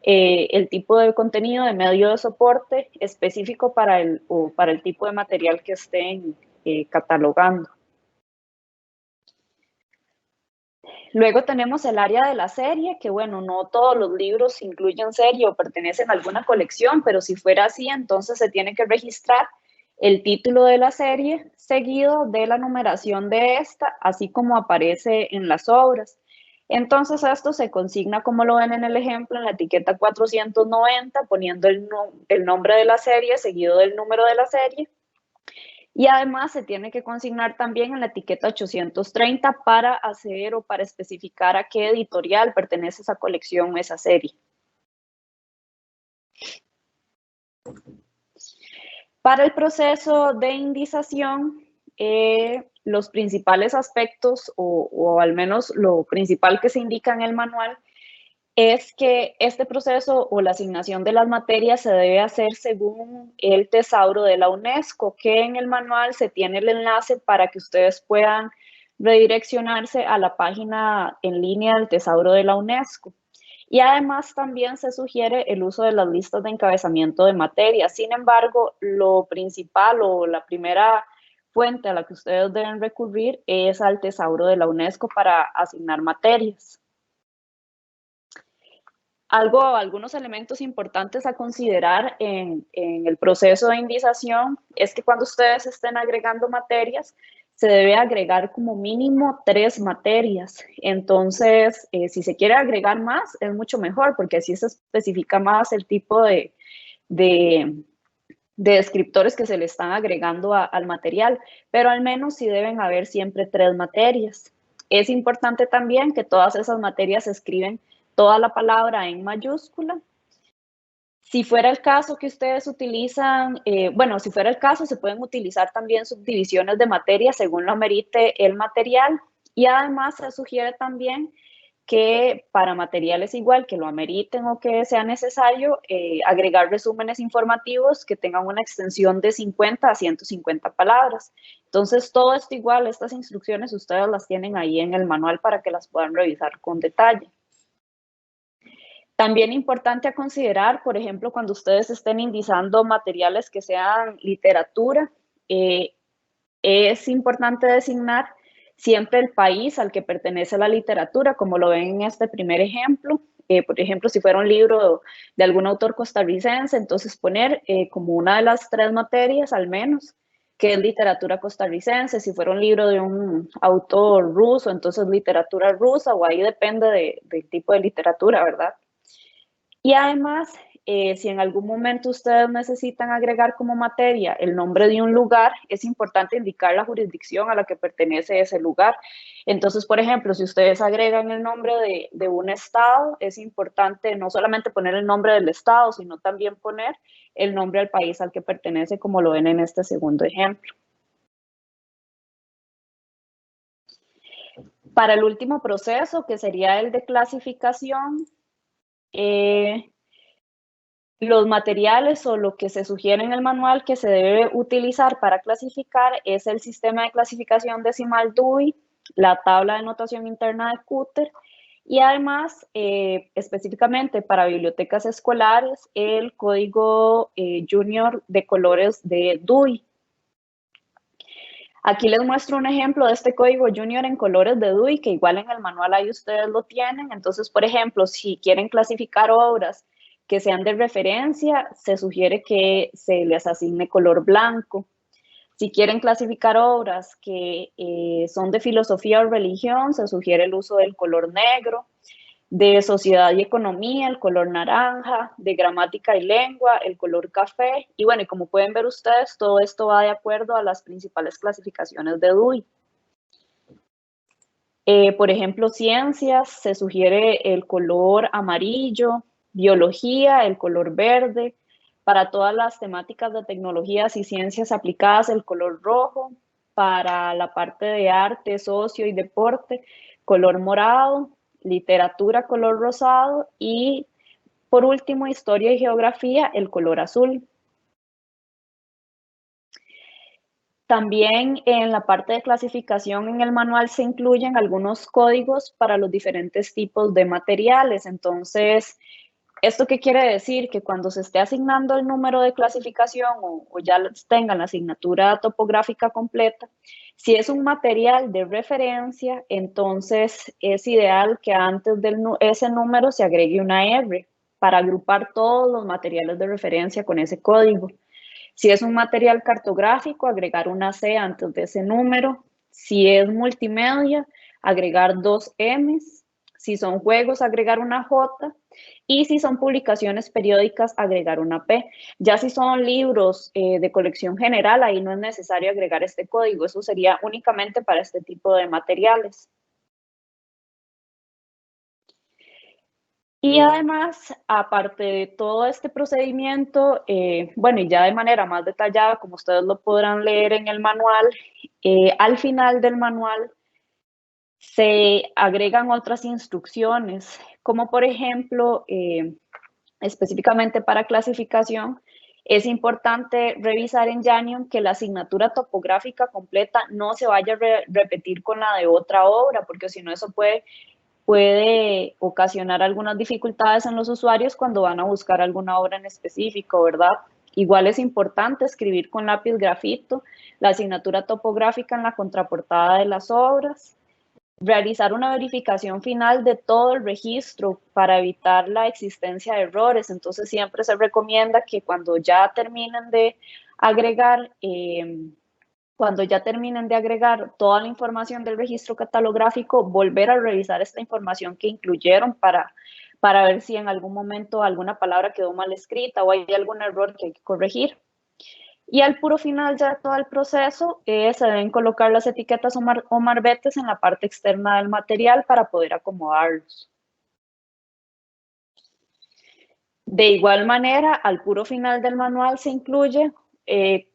el tipo de contenido de medio de soporte específico para el tipo de material que estén catalogando. Luego tenemos el área de la serie, que bueno, no todos los libros incluyen serie o pertenecen a alguna colección, pero si fuera así, entonces se tiene que registrar el título de la serie seguido de la numeración de esta, así como aparece en las obras. Entonces esto se consigna, como lo ven en el ejemplo, en la etiqueta 490, poniendo el nombre de la serie seguido del número de la serie. Y además se tiene que consignar también en la etiqueta 830 para hacer o para especificar a qué editorial pertenece esa colección o esa serie. Para el proceso de indización, los principales aspectos, o al menos lo principal que se indica en el manual, es que este proceso o la asignación de las materias se debe hacer según el tesauro de la UNESCO, que en el manual se tiene el enlace para que ustedes puedan redireccionarse a la página en línea del tesauro de la UNESCO. Y además también se sugiere el uso de las listas de encabezamiento de materias. Sin embargo, lo principal o la primera fuente a la que ustedes deben recurrir es al tesauro de la UNESCO para asignar materias. Algunos elementos importantes a considerar en el proceso de indización es que cuando ustedes estén agregando materias, se debe agregar como mínimo 3 materias. Entonces, si se quiere agregar más, es mucho mejor, porque así se especifica más el tipo de descriptores que se le están agregando al material, pero al menos sí deben haber siempre 3 materias. Es importante también que todas esas materias se escriben toda la palabra en mayúscula. Si fuera el caso que ustedes utilizan, si fuera el caso, se pueden utilizar también subdivisiones de materia según lo amerite el material, y además se sugiere también que para materiales igual que lo ameriten o que sea necesario, agregar resúmenes informativos que tengan una extensión de 50 a 150 palabras. Entonces, todo esto igual, estas instrucciones ustedes las tienen ahí en el manual para que las puedan revisar con detalle. También importante a considerar, por ejemplo, cuando ustedes estén indizando materiales que sean literatura, es importante designar siempre el país al que pertenece la literatura, como lo ven en este primer ejemplo. Por ejemplo, si fuera un libro de algún autor costarricense, entonces poner como una de las 3 materias al menos, que es literatura costarricense. Si fuera un libro de un autor ruso, entonces literatura rusa, o ahí depende del tipo de literatura, ¿verdad? Y además, si en algún momento ustedes necesitan agregar como materia el nombre de un lugar, es importante indicar la jurisdicción a la que pertenece ese lugar. Entonces, por ejemplo, si ustedes agregan el nombre de un estado, es importante no solamente poner el nombre del estado, sino también poner el nombre del país al que pertenece, como lo ven en este segundo ejemplo. Para el último proceso, que sería el de clasificación, los materiales o lo que se sugiere en el manual que se debe utilizar para clasificar es el sistema de clasificación decimal Dewey, la tabla de notación interna de Cutter y además, específicamente para bibliotecas escolares, el código junior de colores de Dewey. Aquí les muestro un ejemplo de este código junior en colores de Dewey, que igual en el manual ahí ustedes lo tienen. Entonces, por ejemplo, si quieren clasificar obras que sean de referencia, se sugiere que se les asigne color blanco. Si quieren clasificar obras que son de filosofía o religión, se sugiere el uso del color negro. De sociedad y economía, el color naranja. De gramática y lengua, el color café. Y bueno, y como pueden ver ustedes, todo esto va de acuerdo a las principales clasificaciones de Dewey. Por ejemplo, ciencias, se sugiere el color amarillo. Biología, el color verde. Para todas las temáticas de tecnologías y ciencias aplicadas, el color rojo. Para la parte de arte, socio y deporte, color morado. Literatura, color rosado. Y por último, historia y geografía, el color azul. También en la parte de clasificación en el manual se incluyen algunos códigos para los diferentes tipos de materiales. Entonces, ¿esto qué quiere decir? Que cuando se esté asignando el número de clasificación o ya tengan la asignatura topográfica completa, si es un material de referencia, entonces es ideal que antes de ese número se agregue una R para agrupar todos los materiales de referencia con ese código. Si es un material cartográfico, agregar una C antes de ese número. Si es multimedia, agregar 2 M's. Si son juegos, agregar una J. Y si son publicaciones periódicas, agregar una P. Ya si son libros de colección general, ahí no es necesario agregar este código. Eso sería únicamente para este tipo de materiales. Y además, aparte de todo este procedimiento, bueno, y ya de manera más detallada, como ustedes lo podrán leer en el manual, al final del manual se agregan otras instrucciones, como por ejemplo, específicamente para clasificación, es importante revisar en Janium que la asignatura topográfica completa no se vaya a repetir con la de otra obra, porque si no eso puede ocasionar algunas dificultades en los usuarios cuando van a buscar alguna obra en específico, ¿verdad? Igual es importante escribir con lápiz grafito la asignatura topográfica en la contraportada de las obras, realizar una verificación final de todo el registro para evitar la existencia de errores. Entonces siempre se recomienda que cuando ya terminen de agregar toda la información del registro catalográfico, volver a revisar esta información que incluyeron para ver si en algún momento alguna palabra quedó mal escrita o hay algún error que hay que corregir. Y al puro final ya de todo el proceso, se deben colocar las etiquetas o marbetes en la parte externa del material para poder acomodarlos. De igual manera, al puro final del manual se incluye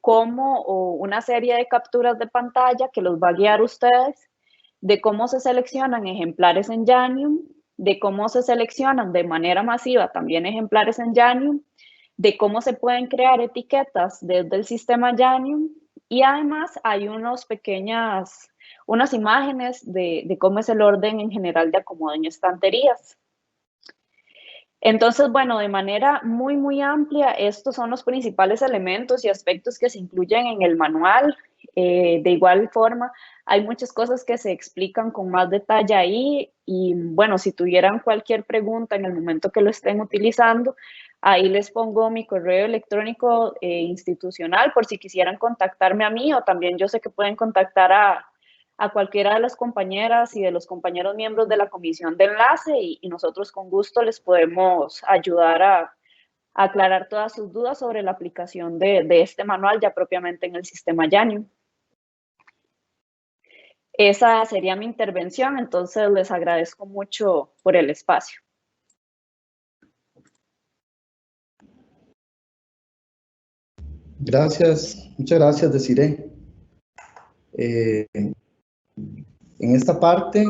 una serie de capturas de pantalla que los va a guiar ustedes, de cómo se seleccionan ejemplares en Janium, de cómo se seleccionan de manera masiva también ejemplares en Janium, de cómo se pueden crear etiquetas desde el sistema Janium, y además hay unas imágenes de cómo es el orden en general de acomodo en estanterías. Entonces, bueno, de manera muy, muy amplia, estos son los principales elementos y aspectos que se incluyen en el manual. De igual forma, hay muchas cosas que se explican con más detalle ahí y, bueno, si tuvieran cualquier pregunta en el momento que lo estén utilizando, ahí les pongo mi correo electrónico institucional por si quisieran contactarme a mí, o también yo sé que pueden contactar a cualquiera de las compañeras y de los compañeros miembros de la comisión de enlace y nosotros con gusto les podemos ayudar a aclarar todas sus dudas sobre la aplicación de este manual ya propiamente en el sistema Janium. Esa sería mi intervención, entonces les agradezco mucho por el espacio. Gracias, muchas gracias, Desiree. En esta parte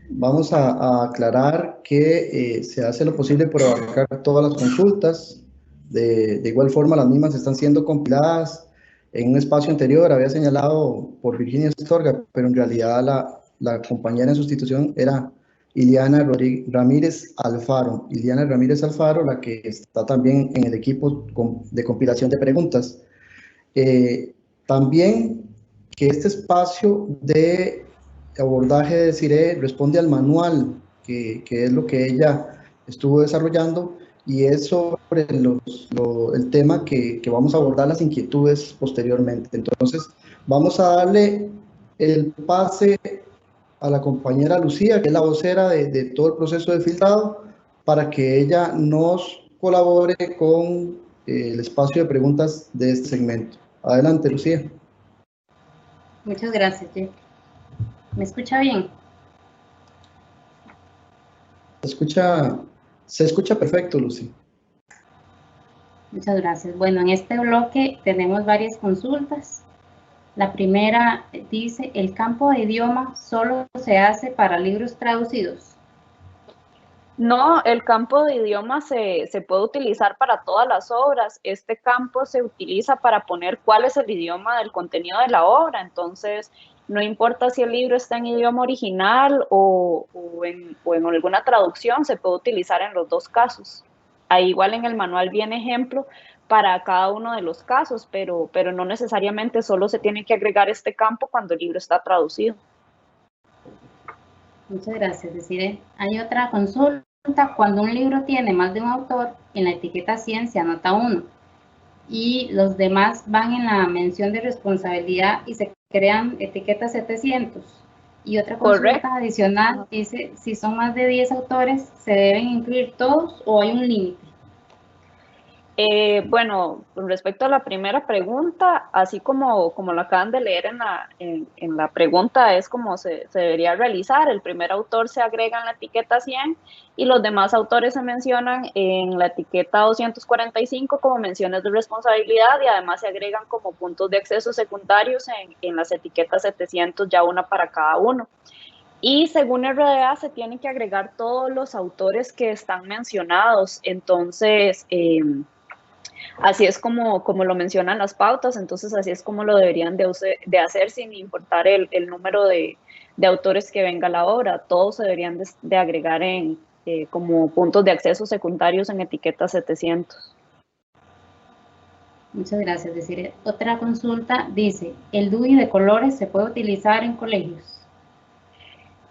vamos a aclarar que se hace lo posible por abarcar todas las consultas. De igual forma, las mismas están siendo compiladas. En un espacio anterior había señalado por Virginia Astorga, pero en realidad la compañera en sustitución era Iliana Ramírez Alfaro. Iliana Ramírez Alfaro, la que está también en el equipo de compilación de preguntas. También que este espacio de abordaje de Desiree responde al manual, que es lo que ella estuvo desarrollando, y es sobre el tema que vamos a abordar las inquietudes posteriormente. Entonces, vamos a darle el pase a la compañera Lucía, que es la vocera de todo el proceso de filtrado, para que ella nos colabore con el espacio de preguntas de este segmento. Adelante, Lucía. Muchas gracias, Jeff. ¿Me escucha bien? Se escucha perfecto, Lucy. Muchas gracias. Bueno, en este bloque tenemos varias consultas. La primera dice, ¿el campo de idioma solo se hace para libros traducidos? No, el campo de idioma se puede utilizar para todas las obras. Este campo se utiliza para poner cuál es el idioma del contenido de la obra. Entonces, no importa si el libro está en idioma original o en alguna traducción, se puede utilizar en los dos casos. Ahí igual en el manual viene ejemplo para cada uno de los casos, pero no necesariamente solo se tiene que agregar este campo cuando el libro está traducido. Muchas gracias, Desiree. Hay otra consulta. Cuando un libro tiene más de un autor, en la etiqueta 100 se anota uno y los demás van en la mención de responsabilidad y se crean etiquetas 700. Y otra consulta adicional dice, si son más de 10 autores, ¿se deben incluir todos o hay un límite? Bueno, con respecto a la primera pregunta, así como lo acaban de leer en la pregunta, es como se debería realizar. El primer autor se agrega en la etiqueta 100 y los demás autores se mencionan en la etiqueta 245 como menciones de responsabilidad y además se agregan como puntos de acceso secundarios en las etiquetas 700, ya una para cada uno. Y según RDA se tienen que agregar todos los autores que están mencionados. Entonces, así es como lo mencionan las pautas, entonces así es como lo deberían de hacer sin importar el número de autores que venga a la obra. Todos se deberían de agregar como puntos de acceso secundarios en etiqueta 700. Muchas gracias, Desiree. Otra consulta dice, ¿el DUI de colores se puede utilizar en colegios?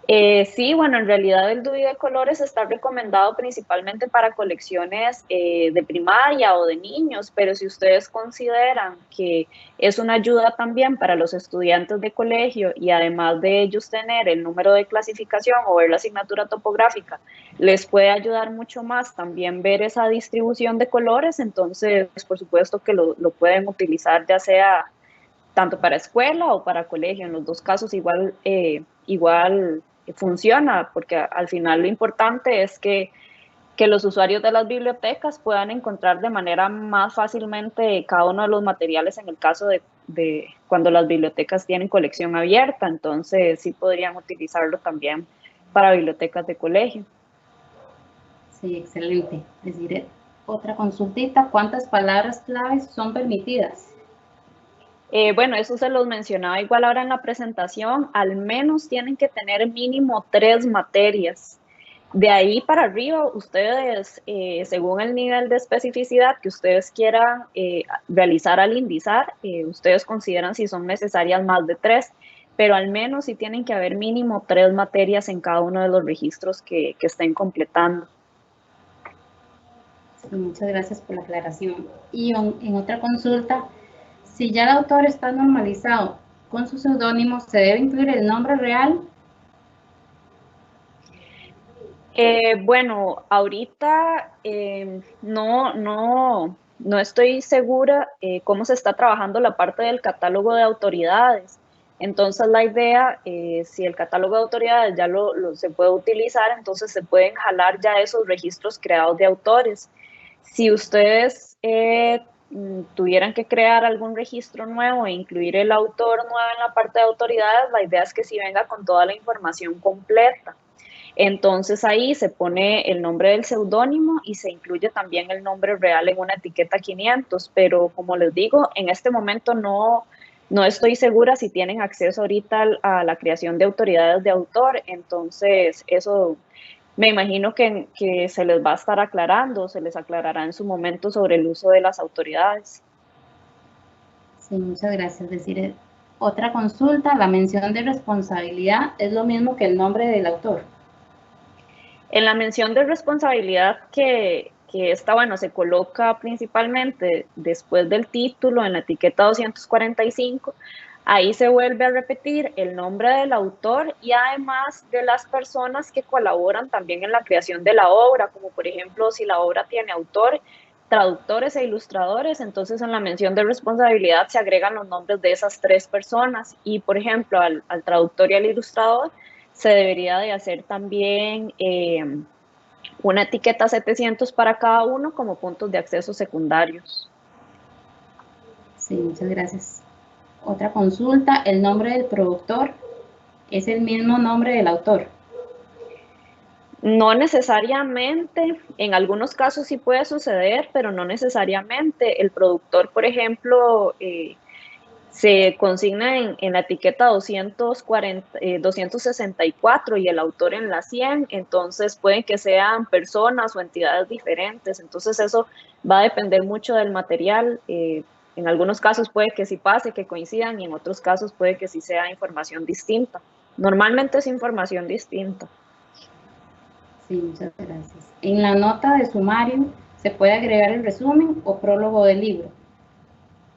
Sí, bueno, en realidad el DUI de colores está recomendado principalmente para colecciones de primaria o de niños, pero si ustedes consideran que es una ayuda también para los estudiantes de colegio y además de ellos tener el número de clasificación o ver la asignatura topográfica, les puede ayudar mucho más también ver esa distribución de colores, entonces por supuesto que lo pueden utilizar ya sea tanto para escuela o para colegio, en los dos casos igual funciona, porque al final lo importante es que los usuarios de las bibliotecas puedan encontrar de manera más fácilmente cada uno de los materiales en el caso de cuando las bibliotecas tienen colección abierta, entonces sí podrían utilizarlo también para bibliotecas de colegio. Sí, excelente. Es decir, otra consultita, ¿cuántas palabras claves son permitidas? Bueno, eso se los mencionaba igual ahora en la presentación, al menos tienen que tener mínimo 3 materias. De ahí para arriba, ustedes, según el nivel de especificidad que ustedes quieran realizar al indizar, ustedes consideran si son necesarias más de 3, pero al menos sí tienen que haber mínimo 3 materias en cada uno de los registros que estén completando. Sí, muchas gracias por la aclaración. Y en otra consulta, si ya el autor está normalizado con su seudónimo, ¿se debe incluir el nombre real? Bueno, ahorita no estoy segura cómo se está trabajando la parte del catálogo de autoridades. Entonces la idea, si el catálogo de autoridades ya se puede utilizar, entonces se pueden jalar ya esos registros creados de autores. Si ustedes tuvieran que crear algún registro nuevo e incluir el autor nuevo en la parte de autoridades, la idea es que sí venga con toda la información completa. Entonces ahí se pone el nombre del seudónimo y se incluye también el nombre real en una etiqueta 500, pero como les digo, en este momento no estoy segura si tienen acceso ahorita a la creación de autoridades de autor, entonces eso me imagino que se les va a estar aclarando, se les aclarará en su momento sobre el uso de las autoridades. Sí, muchas gracias. Es decir, otra consulta, la mención de responsabilidad es lo mismo que el nombre del autor. En la mención de responsabilidad que esta, bueno, se coloca principalmente después del título en la etiqueta 245, ahí se vuelve a repetir el nombre del autor y además de las personas que colaboran también en la creación de la obra, como por ejemplo si la obra tiene autor, traductores e ilustradores, entonces en la mención de responsabilidad se agregan los nombres de esas 3 personas y por ejemplo al traductor y al ilustrador se debería de hacer también una etiqueta 700 para cada uno como puntos de acceso secundarios. Sí, muchas gracias. Otra consulta, ¿el nombre del productor es el mismo nombre del autor? No necesariamente, en algunos casos sí puede suceder, pero no necesariamente. El productor, por ejemplo, se consigna en la etiqueta 264 y el autor en la 100, entonces pueden que sean personas o entidades diferentes, entonces eso va a depender mucho del material. En algunos casos puede que sí pase, que coincidan, y en otros casos puede que sí sea información distinta. Normalmente es información distinta. Sí, muchas gracias. En la nota de sumario, ¿se puede agregar el resumen o prólogo del libro?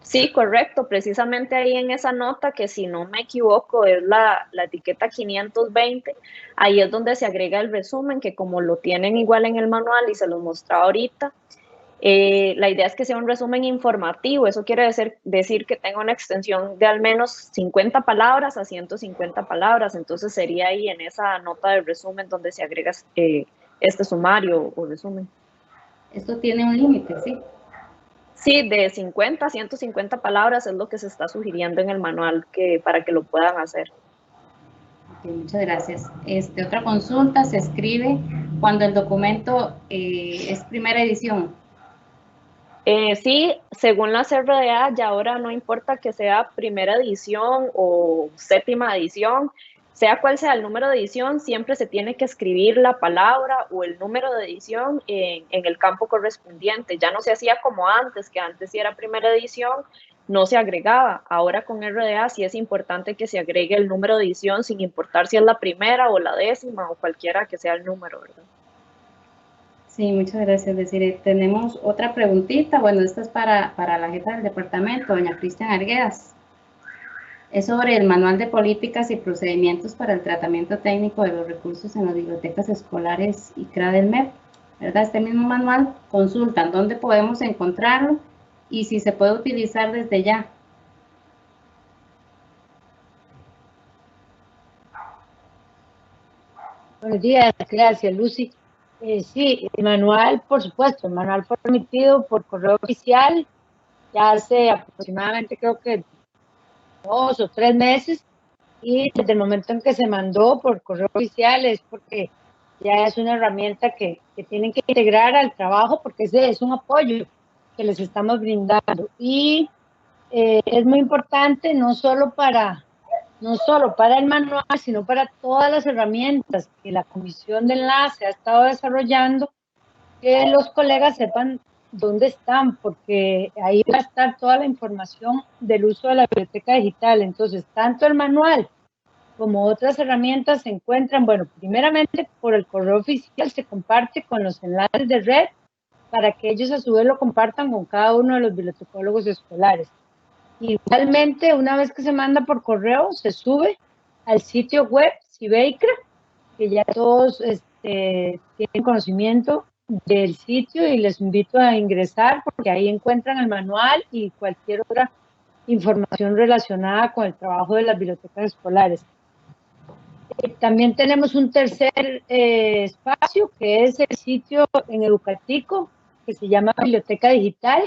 Sí, correcto. Precisamente ahí en esa nota, que si no me equivoco es la etiqueta 520, ahí es donde se agrega el resumen, que como lo tienen igual en el manual y se los mostraba ahorita, la idea es que sea un resumen informativo. Eso quiere decir que tenga una extensión de al menos 50 palabras a 150 palabras. Entonces sería ahí en esa nota de resumen donde se agrega este sumario o resumen. Esto tiene un límite, ¿sí? Sí, de 50 a 150 palabras es lo que se está sugiriendo en el manual para que lo puedan hacer. Okay, muchas gracias. Otra consulta, se escribe cuando el documento es primera edición. Sí, según la CRDA, ya ahora no importa que sea primera edición o séptima edición, sea cual sea el número de edición, siempre se tiene que escribir la palabra o el número de edición en el campo correspondiente. Ya no se hacía como antes, que antes si era primera edición, no se agregaba. Ahora con RDA sí es importante que se agregue el número de edición sin importar si es la primera o la décima o cualquiera que sea el número, ¿verdad? Sí, muchas gracias, Desiree. Tenemos otra preguntita. Bueno, esta es para la jefa del departamento, doña Cristian Arguedas. Es sobre el manual de políticas y procedimientos para el tratamiento técnico de los recursos en las bibliotecas escolares ICRA del MEP, ¿verdad? Este mismo manual, consultan dónde podemos encontrarlo y si se puede utilizar desde ya. Buenos días, gracias, Lucy. Sí, el manual, por supuesto, el manual fue remitido por correo oficial ya hace aproximadamente, creo que 2 o 3 meses, y desde el momento en que se mandó por correo oficial es porque ya es una herramienta que tienen que integrar al trabajo, porque ese es un apoyo que les estamos brindando. Y es muy importante no solo para el manual, sino para todas las herramientas que la comisión de enlace ha estado desarrollando, que los colegas sepan dónde están, porque ahí va a estar toda la información del uso de la biblioteca digital. Entonces, tanto el manual como otras herramientas se encuentran, bueno, primeramente por el correo oficial se comparte con los enlaces de red para que ellos a su vez lo compartan con cada uno de los bibliotecólogos escolares. Igualmente, una vez que se manda por correo, se sube al sitio web Cibeicra, que ya todos tienen conocimiento del sitio, y les invito a ingresar porque ahí encuentran el manual y cualquier otra información relacionada con el trabajo de las bibliotecas escolares. También tenemos un tercer espacio, que es el sitio en Educatico, que se llama Biblioteca Digital.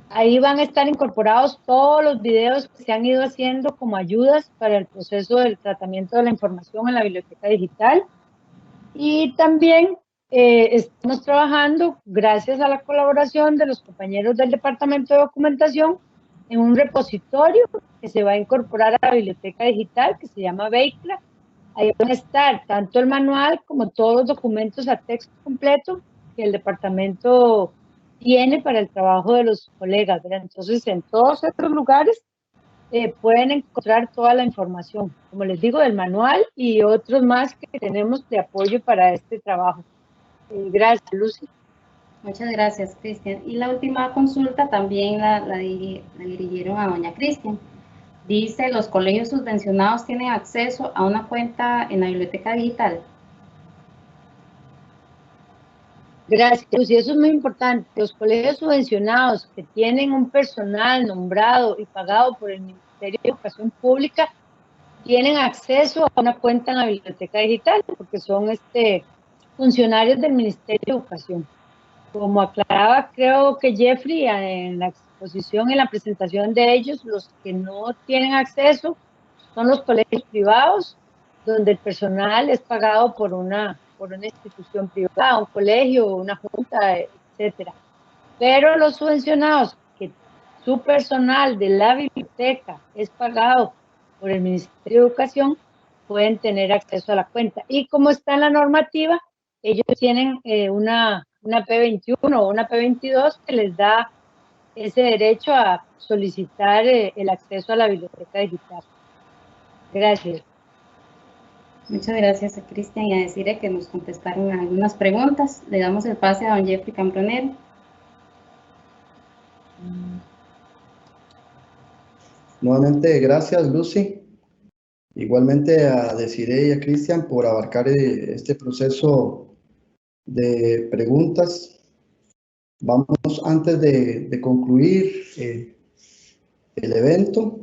Ahí van a estar incorporados todos los videos que se han ido haciendo como ayudas para el proceso del tratamiento de la información en la biblioteca digital. Y también estamos trabajando, gracias a la colaboración de los compañeros del Departamento de Documentación, en un repositorio que se va a incorporar a la biblioteca digital, que se llama Veicla. Ahí van a estar tanto el manual como todos los documentos a texto completo que el departamento tiene para el trabajo de los colegas, ¿verdad? Entonces, en todos estos lugares pueden encontrar toda la información, como les digo, del manual y otros más que tenemos de apoyo para este trabajo. Gracias, Lucy. Muchas gracias, Cristian. Y la última consulta también la dirigieron a doña Cristian. Dice, ¿los colegios subvencionados tienen acceso a una cuenta en la biblioteca digital? Gracias, Lucy. Eso es muy importante. Los colegios subvencionados que tienen un personal nombrado y pagado por el Ministerio de Educación Pública tienen acceso a una cuenta en la biblioteca digital, porque son funcionarios del Ministerio de Educación. Como aclaraba, creo que Jeffrey, en la exposición, en la presentación de ellos, los que no tienen acceso son los colegios privados, donde el personal es pagado por una institución privada, un colegio, una junta, etcétera. Pero los subvencionados, que su personal de la biblioteca es pagado por el Ministerio de Educación, pueden tener acceso a la cuenta. Y como está en la normativa, ellos tienen una P21 o una P22 que les da ese derecho a solicitar el acceso a la biblioteca digital. Gracias. Muchas gracias a Cristian y a Desiree que nos contestaron algunas preguntas. Le damos el pase a don Jeffrey Cambronero. Nuevamente, gracias, Lucy. Igualmente a Desiree y a Cristian por abarcar este proceso de preguntas. Vamos, antes de concluir el evento,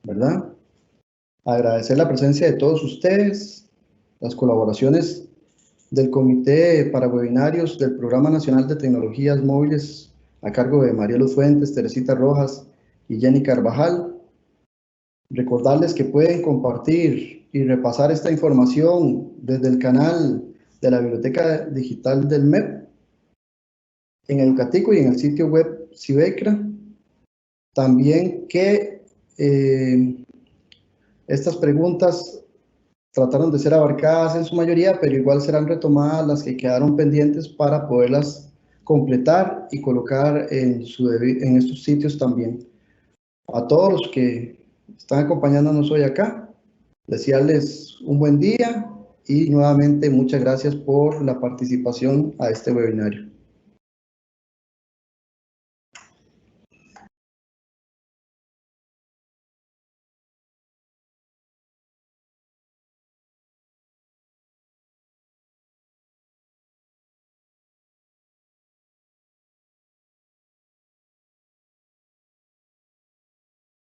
¿verdad? Agradecer la presencia de todos ustedes, las colaboraciones del Comité para Webinarios del Programa Nacional de Tecnologías Móviles a cargo de María Luz Fuentes, Teresita Rojas y Jenny Carvajal. Recordarles que pueden compartir y repasar esta información desde el canal de la Biblioteca Digital del MEP, en Educatico y en el sitio web Cibecra. También que estas preguntas trataron de ser abarcadas en su mayoría, pero igual serán retomadas las que quedaron pendientes para poderlas completar y colocar en estos sitios también. A todos los que están acompañándonos hoy acá, desearles un buen día y nuevamente muchas gracias por la participación a este webinario.